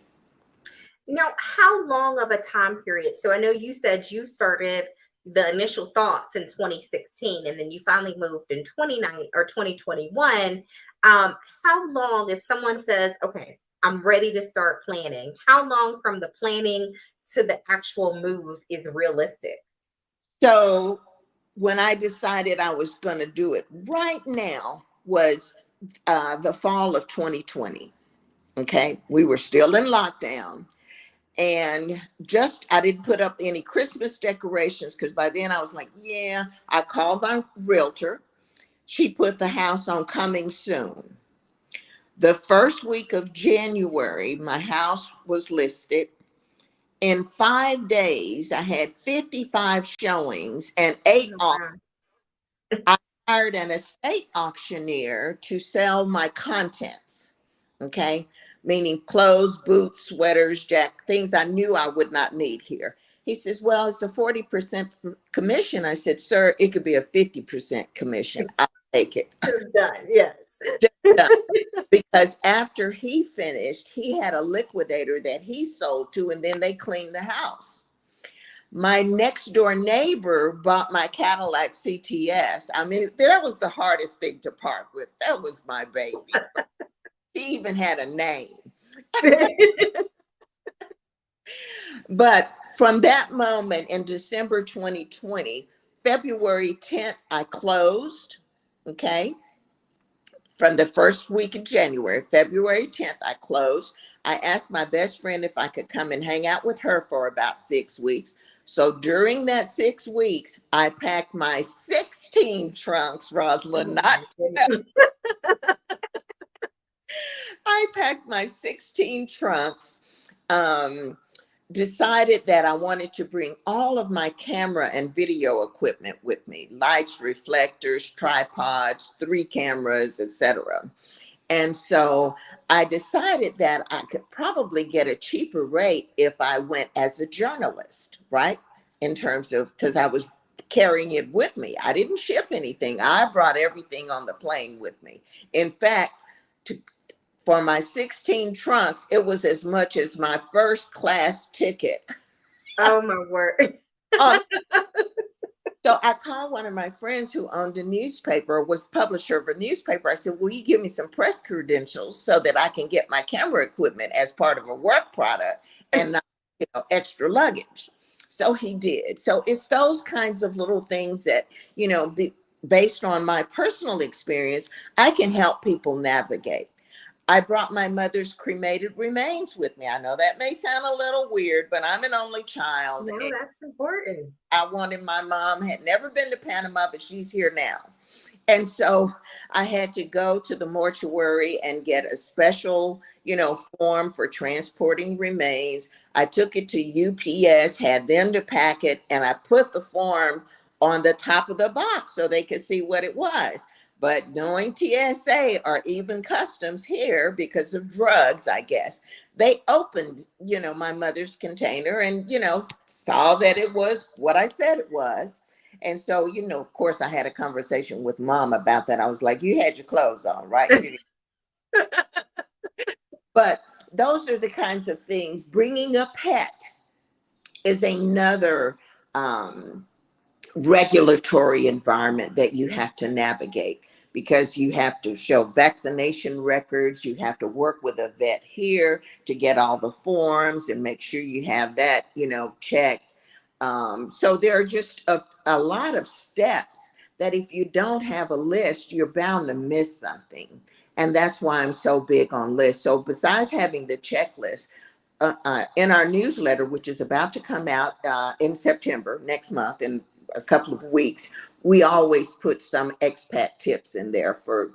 Now, how long of a time period? So I know you said you started the initial thoughts in 2016, and then you finally moved in 2021. How long, if someone says, okay, I'm ready to start planning, how long from the planning to the actual move is realistic? So when I decided I was going to do it right now was the fall of 2020. Okay. We were still in lockdown. And I didn't put up any Christmas decorations because by then I was like, yeah, I called my realtor. She put the house on coming soon. The first week of January, my house was listed. In 5 days, I had 55 showings and 8 offers. I hired an estate auctioneer to sell my contents. Okay. Meaning clothes, boots, sweaters, things I knew I would not need here. He says, well, it's a 40% commission. I said, sir, it could be a 50% commission. I'll take it. Just done. Yes. Just done. Because after he finished, he had a liquidator that he sold to, and then they cleaned the house. My next door neighbor bought my Cadillac CTS. I mean, that was the hardest thing to part with. That was my baby. She even had a name. But from that moment in December 2020, February 10th, I closed. Okay. From the first week of January, February 10th, I closed. I asked my best friend if I could come and hang out with her for about 6 weeks. So during that 6 weeks, I packed my 16 trunks, Rosalind, I packed my 16 trunks. decided that I wanted to bring all of my camera and video equipment with me, lights, reflectors, tripods, 3 cameras, etc. And so I decided that I could probably get a cheaper rate if I went as a journalist, right? In terms of, because I was carrying it with me. I didn't ship anything. I brought everything on the plane with me. In fact, to, for my 16 trunks, it was as much as my first class ticket. Oh my word. on So I called one of my friends who owned a newspaper, was publisher of a newspaper. I said, will you give me some press credentials so that I can get my camera equipment as part of a work product and not, extra luggage? So he did. So it's those kinds of little things that, based on my personal experience, I can help people navigate. I brought my mother's cremated remains with me. I know that may sound a little weird, but I'm an only child. No, that's important. I wanted, my mom had never been to Panama, but she's here now. And so I had to go to the mortuary and get a special, form for transporting remains. I took it to UPS, had them to pack it, and I put the form on the top of the box so they could see what it was. But knowing TSA or even customs here, because of drugs, I guess, they opened, my mother's container and, saw that it was what I said it was. And so, of course, I had a conversation with mom about that. I was like, you had your clothes on, right? But those are the kinds of things. Bringing a pet is another regulatory environment that you have to navigate, because you have to show vaccination records. You have to work with a vet here to get all the forms and make sure you have that, checked. So there are just a lot of steps that if you don't have a list, you're bound to miss something. And that's why I'm so big on lists. So besides having the checklist, in our newsletter, which is about to come out in September, next month, in a couple of weeks, we always put some expat tips in there for,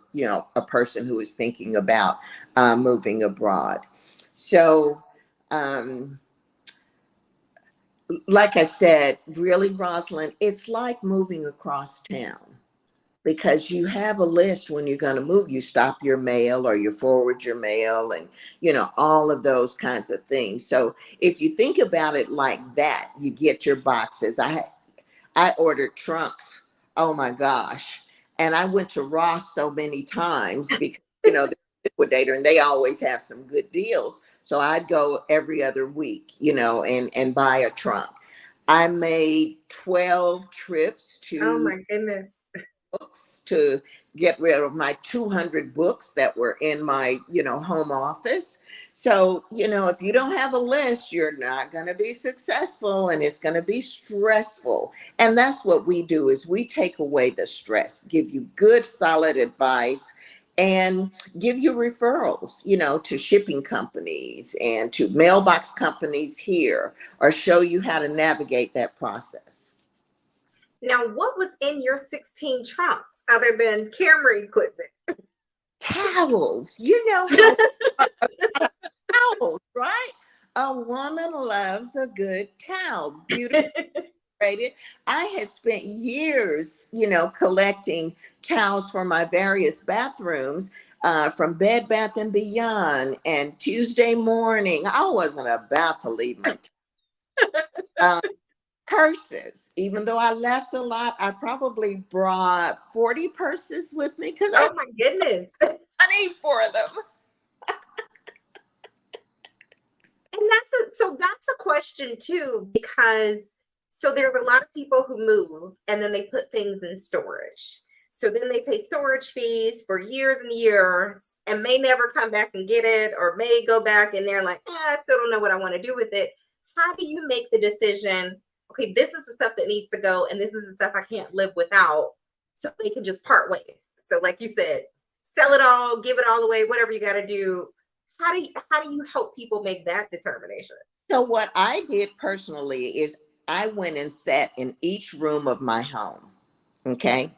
a person who is thinking about moving abroad. So, like I said, really, Rosalind, it's like moving across town, because you have a list when you're going to move. You stop your mail or you forward your mail and, all of those kinds of things. So if you think about it like that, you get your boxes. I ordered trunks. Oh my gosh. And I went to Ross so many times because, they're liquidator and they always have some good deals. So I'd go every other week, and buy a trunk. I made 12 trips to Oh my goodness. books to get rid of my 200 books that were in my, home office. So, if you don't have a list, you're not going to be successful, and it's going to be stressful. And that's what we do, is we take away the stress, give you good, solid advice, and give you referrals, to shipping companies and to mailbox companies here, or show you how to navigate that process. Now, what was in your 16 trunks other than camera equipment? Towels. Towels, right? A woman loves a good towel. Beautiful. Rated. I had spent years, collecting towels for my various bathrooms, from Bed Bath and Beyond and Tuesday Morning. I wasn't about to leave my purses. Even though I left a lot, I probably brought 40 purses with me because I Oh my goodness. had money for them. And that's a question too, because so there's a lot of people who move and then they put things in storage. So then they pay storage fees for years and years and may never come back and get it, or may go back and they're like, I still don't know what I want to do with it. How do you make the decision? Okay, this is the stuff that needs to go, and this is the stuff I can't live without, so they can just part ways. So like you said, sell it all, give it all away, whatever you got to do. How do you help people make that determination? So what I did personally is I went and sat in each room of my home. Okay.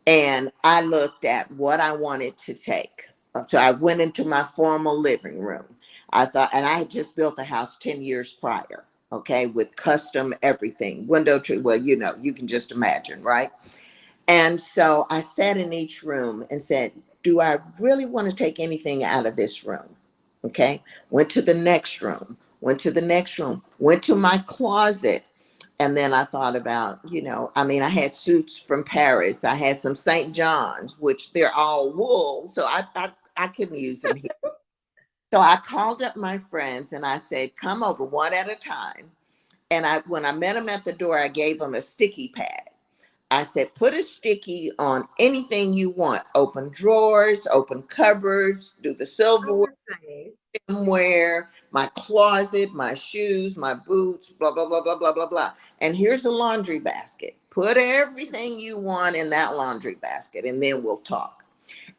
And I looked at what I wanted to take. So I went into my formal living room. I thought, and I had just built a house 10 years prior, okay, with custom everything, window tree. Well, you know, you can just imagine, right? And so I sat in each room and said, do I really want to take anything out of this room? Okay. Went to the next room, went to the next room, went to my closet. And then I thought about, you know, I mean, I had suits from Paris. I had some St. John's, which they're all wool. So I couldn't use them here. So I called up my friends and I said, come over one at a time. And when I met them at the door, I gave them a sticky pad. I said, put a sticky on anything you want. Open drawers, open cupboards, do the silverware, my closet, my shoes, my boots, blah, blah, blah, blah, blah, blah, blah. And here's a laundry basket. Put everything you want in that laundry basket and then we'll talk.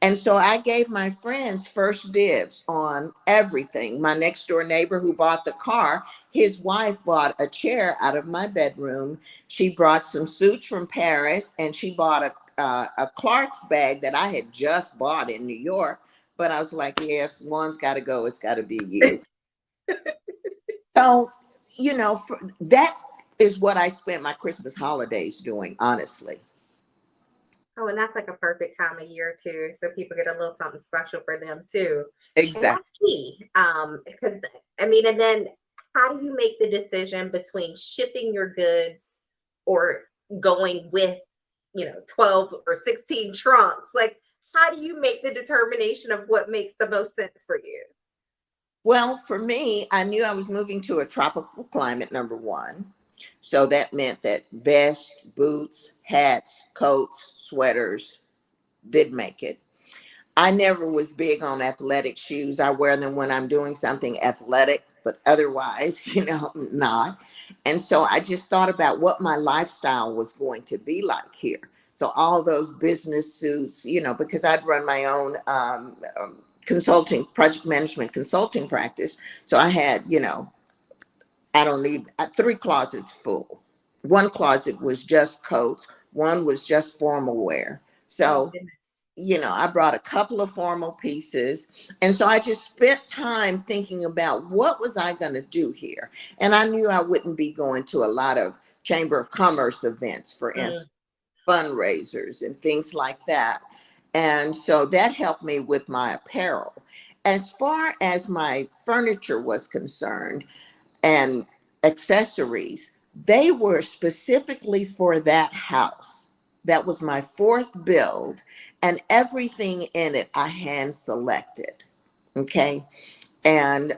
And so I gave my friends first dibs on everything. My next door neighbor who bought the car, his wife bought a chair out of my bedroom. She brought some suits from Paris and she bought a Clark's bag that I had just bought in New York. But I was like, yeah, if one's got to go, it's got to be you. So, you know, that is what I spent my Christmas holidays doing, honestly. Oh, and that's like a perfect time of year too, so people get a little something special for them too. And Exactly. that's key. Because I mean, and then how do you make the decision between shipping your goods or going with, 12 or 16 trunks? Like, how do you make the determination of what makes the most sense for you? Well, for me, I knew I was moving to a tropical climate, number one. So that meant that vests, boots, hats, coats, sweaters did make it. I never was big on athletic shoes. I wear them when I'm doing something athletic, but otherwise, not. And so I just thought about what my lifestyle was going to be like here. So all those business suits, because I'd run my own consulting, project management consulting practice. So I had, I don't need 3 closets full. One closet was just coats. One was just formal wear. So, I brought a couple of formal pieces. And so I just spent time thinking about what was I going to do here. And I knew I wouldn't be going to a lot of Chamber of Commerce events, for instance, fundraisers and things like that. And so that helped me with my apparel. As far as my furniture was concerned, and accessories, they were specifically for that house. That was my fourth build, and everything in it I hand selected. Okay. And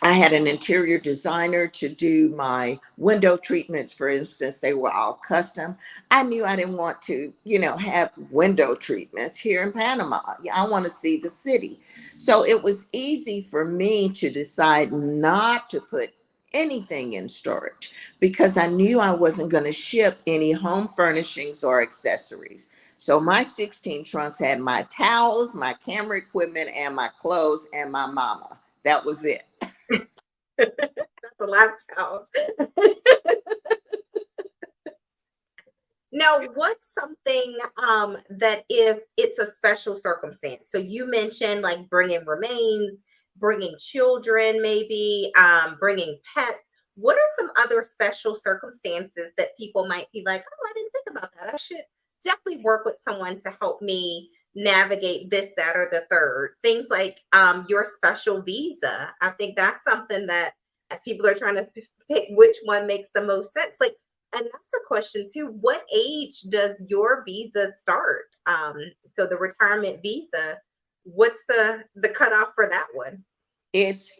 I had an interior designer to do my window treatments, for instance. They were all custom. I knew I didn't want to, have window treatments here in Panama. I want to see the city. So it was easy for me to decide not to put anything in storage because I knew I wasn't going to ship any home furnishings or accessories. So my 16 trunks had my towels, my camera equipment, and my clothes, and my mama. That was it. That's the last house. Now, what's something that if it's a special circumstance? So you mentioned like bringing remains, bringing children, maybe bringing pets. What are some other special circumstances that people might be like, oh, I didn't think about that. I should definitely work with someone to help me navigate this, that, or the third. Things like your special visa. I think that's something that as people are trying to pick which one makes the most sense. Like, and that's a question too. What age does your visa start? So the retirement visa, what's the cutoff for that one? It's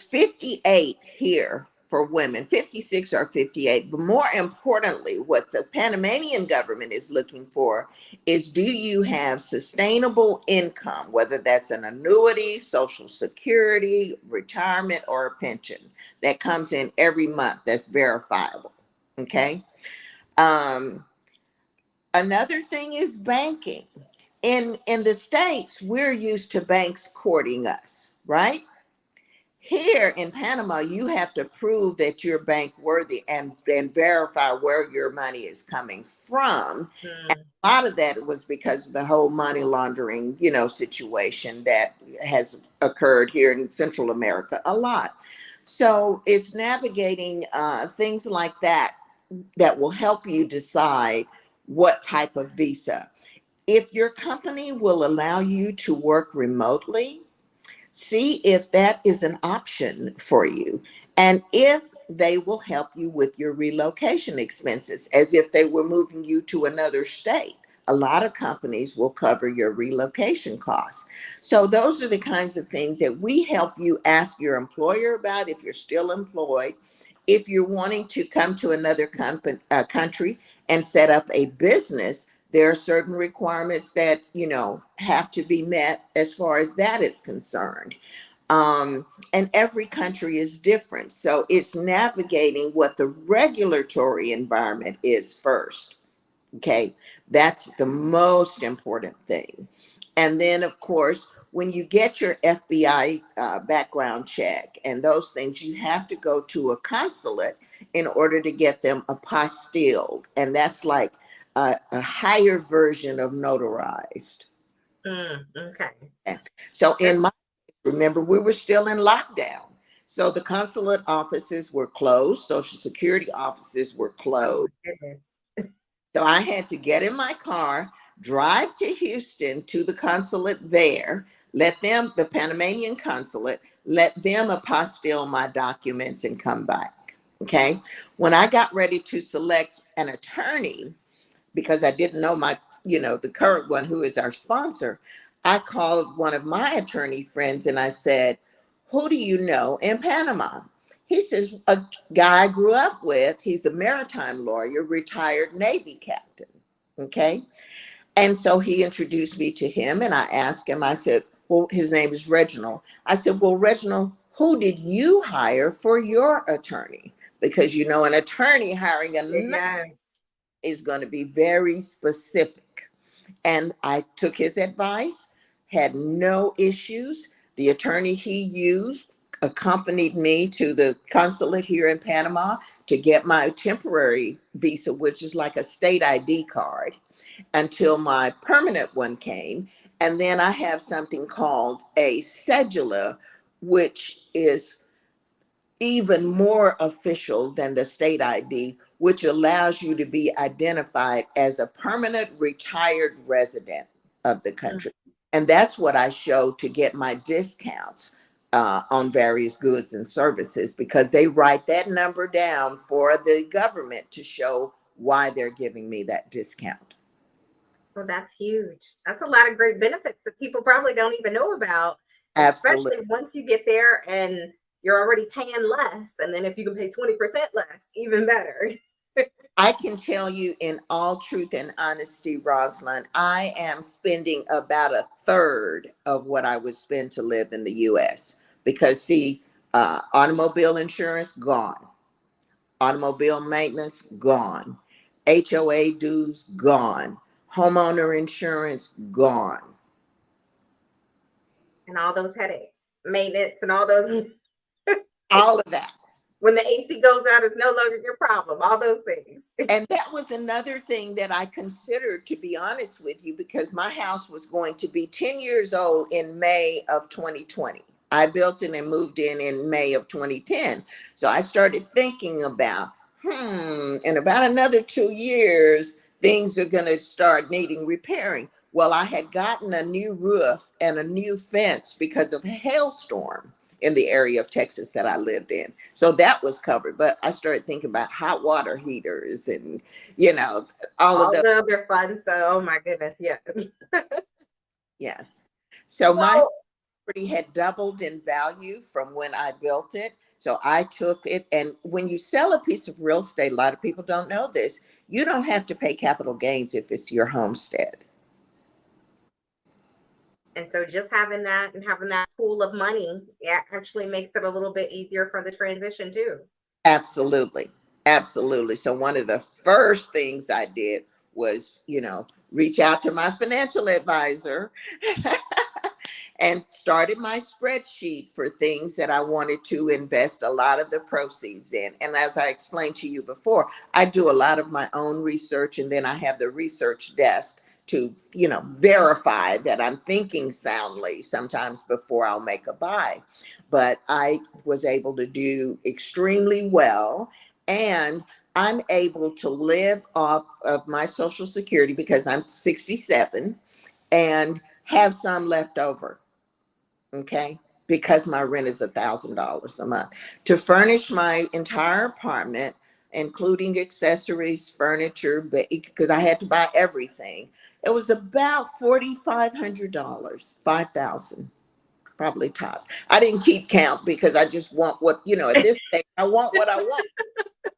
58 here for women, 56 or 58. But more importantly, what the Panamanian government is looking for is, do you have sustainable income, whether that's an annuity, Social Security, retirement, or a pension that comes in every month that's verifiable. Okay. Another thing is banking. In the States, we're used to banks courting us, right? Here in Panama, you have to prove that you're bank worthy and verify where your money is coming from. And a lot of that was because of the whole money laundering, situation that has occurred here in Central America a lot. So it's navigating things like that that will help you decide what type of visa. If your company will allow you to work remotely, see if that is an option for you. And if they will help you with your relocation expenses, as if they were moving you to another state. A lot of companies will cover your relocation costs. So, those are the kinds of things that we help you ask your employer about if you're still employed. If you're wanting to come to another country and set up a business, there are certain requirements that, have to be met as far as that is concerned. And every country is different. So it's navigating what the regulatory environment is first. Okay. That's the most important thing. And then, of course, when you get your FBI background check and those things, you have to go to a consulate in order to get them apostilled. And that's like a higher version of notarized. Okay. So in my, remember, we were still in lockdown. So the consulate offices were closed. Social Security offices were closed. Oh, goodness. So I had to get in my car, drive to Houston to the consulate there, let them, the Panamanian consulate, let them apostille my documents and come back. Okay. When I got ready to select an attorney, because I didn't know the current one who is our sponsor, I called one of my attorney friends and I said, who do you know in Panama? He says, a guy I grew up with. He's a maritime lawyer, retired Navy captain. Okay. And so he introduced me to him and I asked him, I said, well, his name is Reginald. I said, well, Reginald, who did you hire for your attorney? Because, an attorney hiring a is going to be very specific. And I took his advice, had no issues. The attorney he used accompanied me to the consulate here in Panama to get my temporary visa, which is like a state ID card, until my permanent one came. And then I have something called a cedula, which is even more official than the state ID, which allows you to be identified as a permanent retired resident of the country. And that's what I show to get my discounts on various goods and services, because they write that number down for the government to show why they're giving me that discount. Well, that's huge. That's a lot of great benefits that people probably don't even know about. Absolutely. Especially once you get there and you're already paying less. And then if you can pay 20% less, even better. I can tell you in all truth and honesty, Rosalind, I am spending about a third of what I would spend to live in the US. Because see, automobile insurance, gone. Automobile maintenance, gone. HOA dues, gone. Homeowner insurance, gone. And all those headaches, maintenance and all those. All of that. When the AC goes out, it's no longer your problem, all those things. And that was another thing that I considered, to be honest with you, because my house was going to be 10 years old in May of 2020. I built it and moved in May of 2010. So I started thinking about, in about another 2 years, things are going to start needing repairing. Well, I had gotten a new roof and a new fence because of a hailstorm in the area of Texas that I lived in. So that was covered. But I started thinking about hot water heaters and, all of the other fun. So, oh my goodness. Yeah. Yes. So my property had doubled in value from when I built it. So I took it. And when you sell a piece of real estate, a lot of people don't know this, you don't have to pay capital gains if it's your homestead. And so just having that and having that pool of money, it actually makes it a little bit easier for the transition too. Absolutely. Absolutely. So one of the first things I did was, reach out to my financial advisor and started my spreadsheet for things that I wanted to invest a lot of the proceeds in. And as I explained to you before, I do a lot of my own research, and then I have the research desk to, verify that I'm thinking soundly sometimes before I'll make a buy. But I was able to do extremely well. And I'm able to live off of my Social Security because I'm 67 and have some left over. Okay. Because my rent is $1,000 a month to furnish my entire apartment, including accessories, furniture, but because I had to buy everything, it was about $4,500, 5,000 probably tops. I didn't keep count because I just want what, at this stage, I want what I want.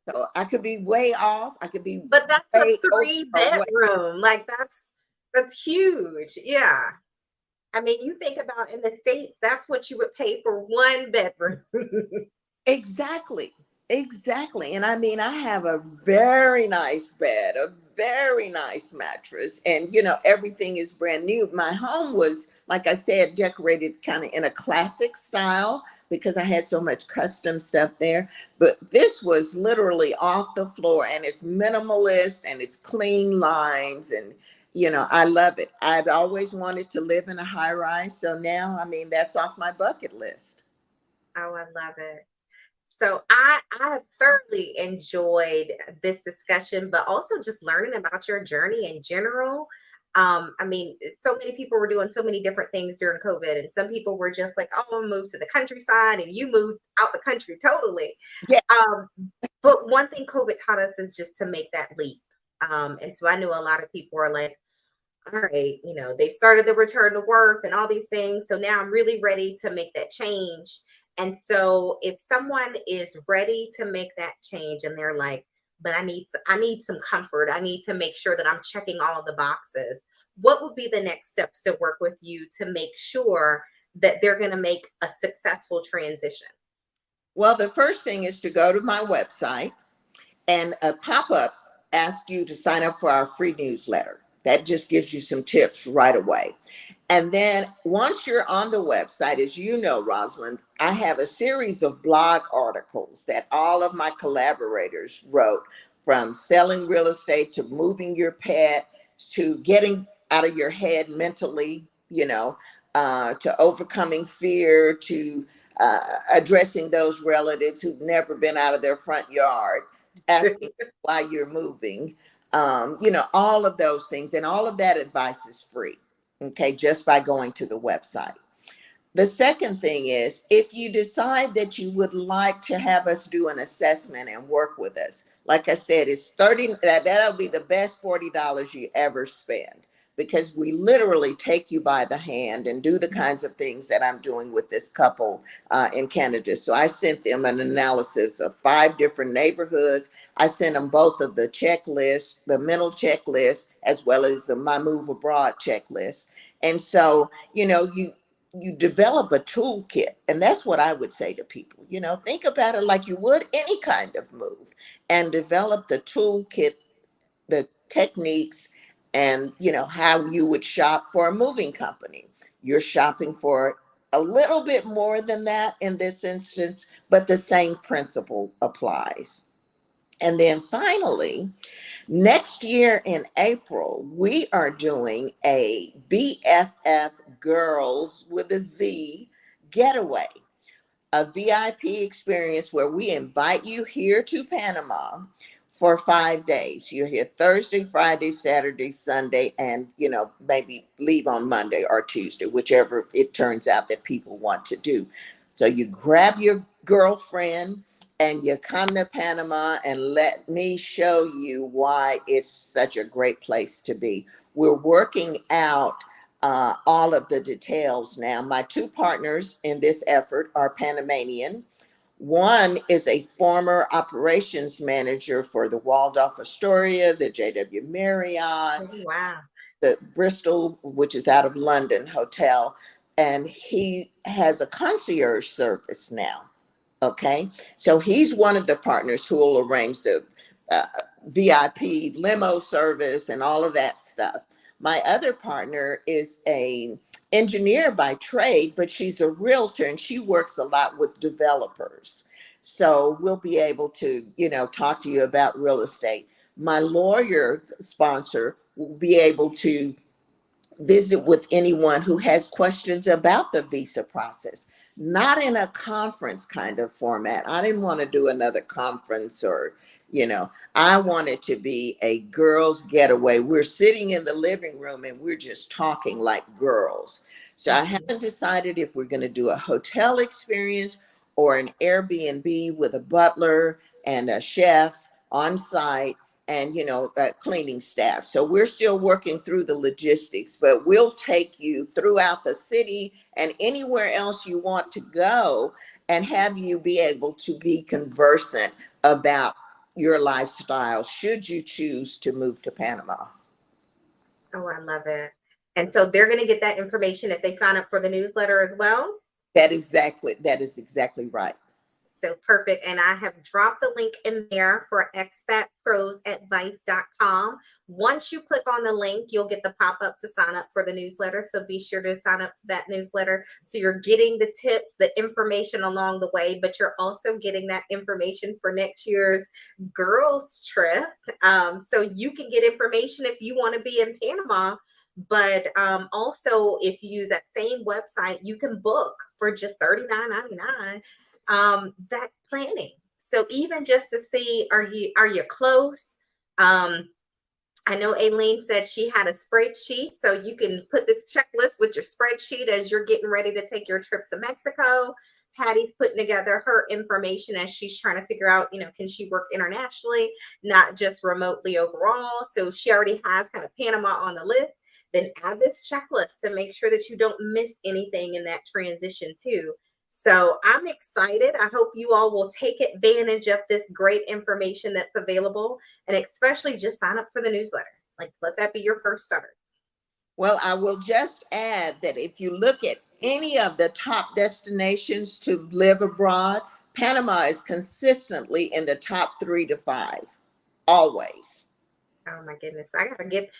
So I could be way off. I could be But that's a way over three or way. bedroom. Like that's huge. Yeah. I mean, you think about in the States, that's what you would pay for one bedroom. Exactly. Exactly. And I mean, I have a very nice bed, a very nice mattress, and everything is brand new. My home was, like I said, decorated kind of in a classic style because I had so much custom stuff there. But this was literally off the floor, and it's minimalist and it's clean lines, and I love it. I'd always wanted to live in a high rise. So now, I mean, that's off my bucket list. Oh, I love it. So I have thoroughly enjoyed this discussion, but also just learning about your journey in general. I mean, so many people were doing so many different things during COVID, and some people were just like, "Oh, I'll move to the countryside," and you moved out the country totally. Yeah. But one thing COVID taught us is just to make that leap. And so I knew a lot of people are like, all right, they've started the return to work and all these things. So now I'm really ready to make that change. And so if someone is ready to make that change and they're like, but I need some comfort. I need to make sure that I'm checking all of the boxes. What would be the next steps to work with you to make sure that they're going to make a successful transition? Well, the first thing is to go to my website, and a pop-up asks you to sign up for our free newsletter. That just gives you some tips right away. And then once you're on the website, as you know, Rosalind, I have a series of blog articles that all of my collaborators wrote, from selling real estate to moving your pet to getting out of your head mentally, to overcoming fear, to addressing those relatives who've never been out of their front yard, asking why you're moving, all of those things. And all of that advice is free, okay, just by going to the website. The second thing is, if you decide that you would like to have us do an assessment and work with us, like I said, it's that'll be the best $40 you ever spend, because we literally take you by the hand and do the kinds of things that I'm doing with this couple in Canada. So I sent them an analysis of 5 different neighborhoods. I sent them both of the checklist, the mental checklist, as well as the My Move Abroad checklist. And so, you develop a toolkit. And that's what I would say to people. Think about it like you would any kind of move, and develop the toolkit, the techniques, and how you would shop for a moving company. You're shopping for a little bit more than that in this instance, but the same principle applies. And then finally, next year in April, we are doing a BFF Girls with a Z getaway, a VIP experience where we invite you here to Panama for 5 days. You're here Thursday, Friday, Saturday, Sunday, and maybe leave on Monday or Tuesday, whichever it turns out that people want to do. So you grab your girlfriend and you come to Panama, and let me show you why it's such a great place to be. We're working out all of the details now. My 2 partners in this effort are Panamanian. One is a former operations manager for the Waldorf Astoria, the JW Marriott, Oh, wow. the Bristol, which is out of London, hotel, and he has a concierge service now. Okay, so he's one of the partners who will arrange the VIP limo service and all of that stuff. My other partner is a engineer by trade, but she's a realtor and she works a lot with developers. So we'll be able to, talk to you about real estate. My lawyer sponsor will be able to visit with anyone who has questions about the visa process, not in a conference kind of format. I didn't want to do another conference or, I want it to be a girls' getaway. We're sitting in the living room and we're just talking like girls. So I haven't decided if we're going to do a hotel experience or an Airbnb with a butler and a chef on site and cleaning staff. So we're still working through the logistics, but we'll take you throughout the city and anywhere else you want to go and have you be able to be conversant about your lifestyle should you choose to move to Panama. Oh, I love it. And so they're going to get that information if they sign up for the newsletter as well. That is exactly right. So perfect. And I have dropped the link in there for expatprosadvice.com. Once you click on the link, you'll get the pop-up to sign up for the newsletter. So be sure to sign up for that newsletter. So you're getting the tips, the information along the way, but you're also getting that information for next year's girls trip. So you can get information if you want to be in Panama. But also, if you use that same website, you can book for just $39.99 that planning. So even just to see, are you close? I know Aileen said she had a spreadsheet, so you can put this checklist with your spreadsheet as you're getting ready to take your trip to Mexico. Patty's putting together her information as she's trying to figure out, can she work internationally, not just remotely overall. So she already has kind of Panama on the list. Then add this checklist to make sure that you don't miss anything in that transition too. So I'm excited. I hope you all will take advantage of this great information that's available, and especially just sign up for the newsletter. Like, let that be your first start. Well, I will just add that if you look at any of the top destinations to live abroad, Panama is consistently in the top 3 to 5, always. Oh my goodness. I gotta get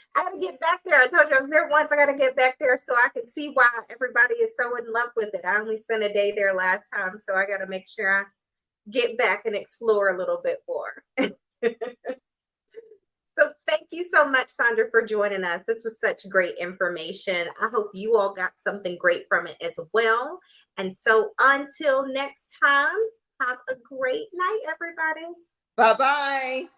back there. I told you I was there once. I gotta get back there so I can see why everybody is so in love with it. I only spent a day there last time, so I gotta make sure I get back and explore a little bit more. So thank you so much, Sandra, for joining us. This was such great information. I hope you all got something great from it as well. And so until next time, have a great night, everybody. Bye-bye.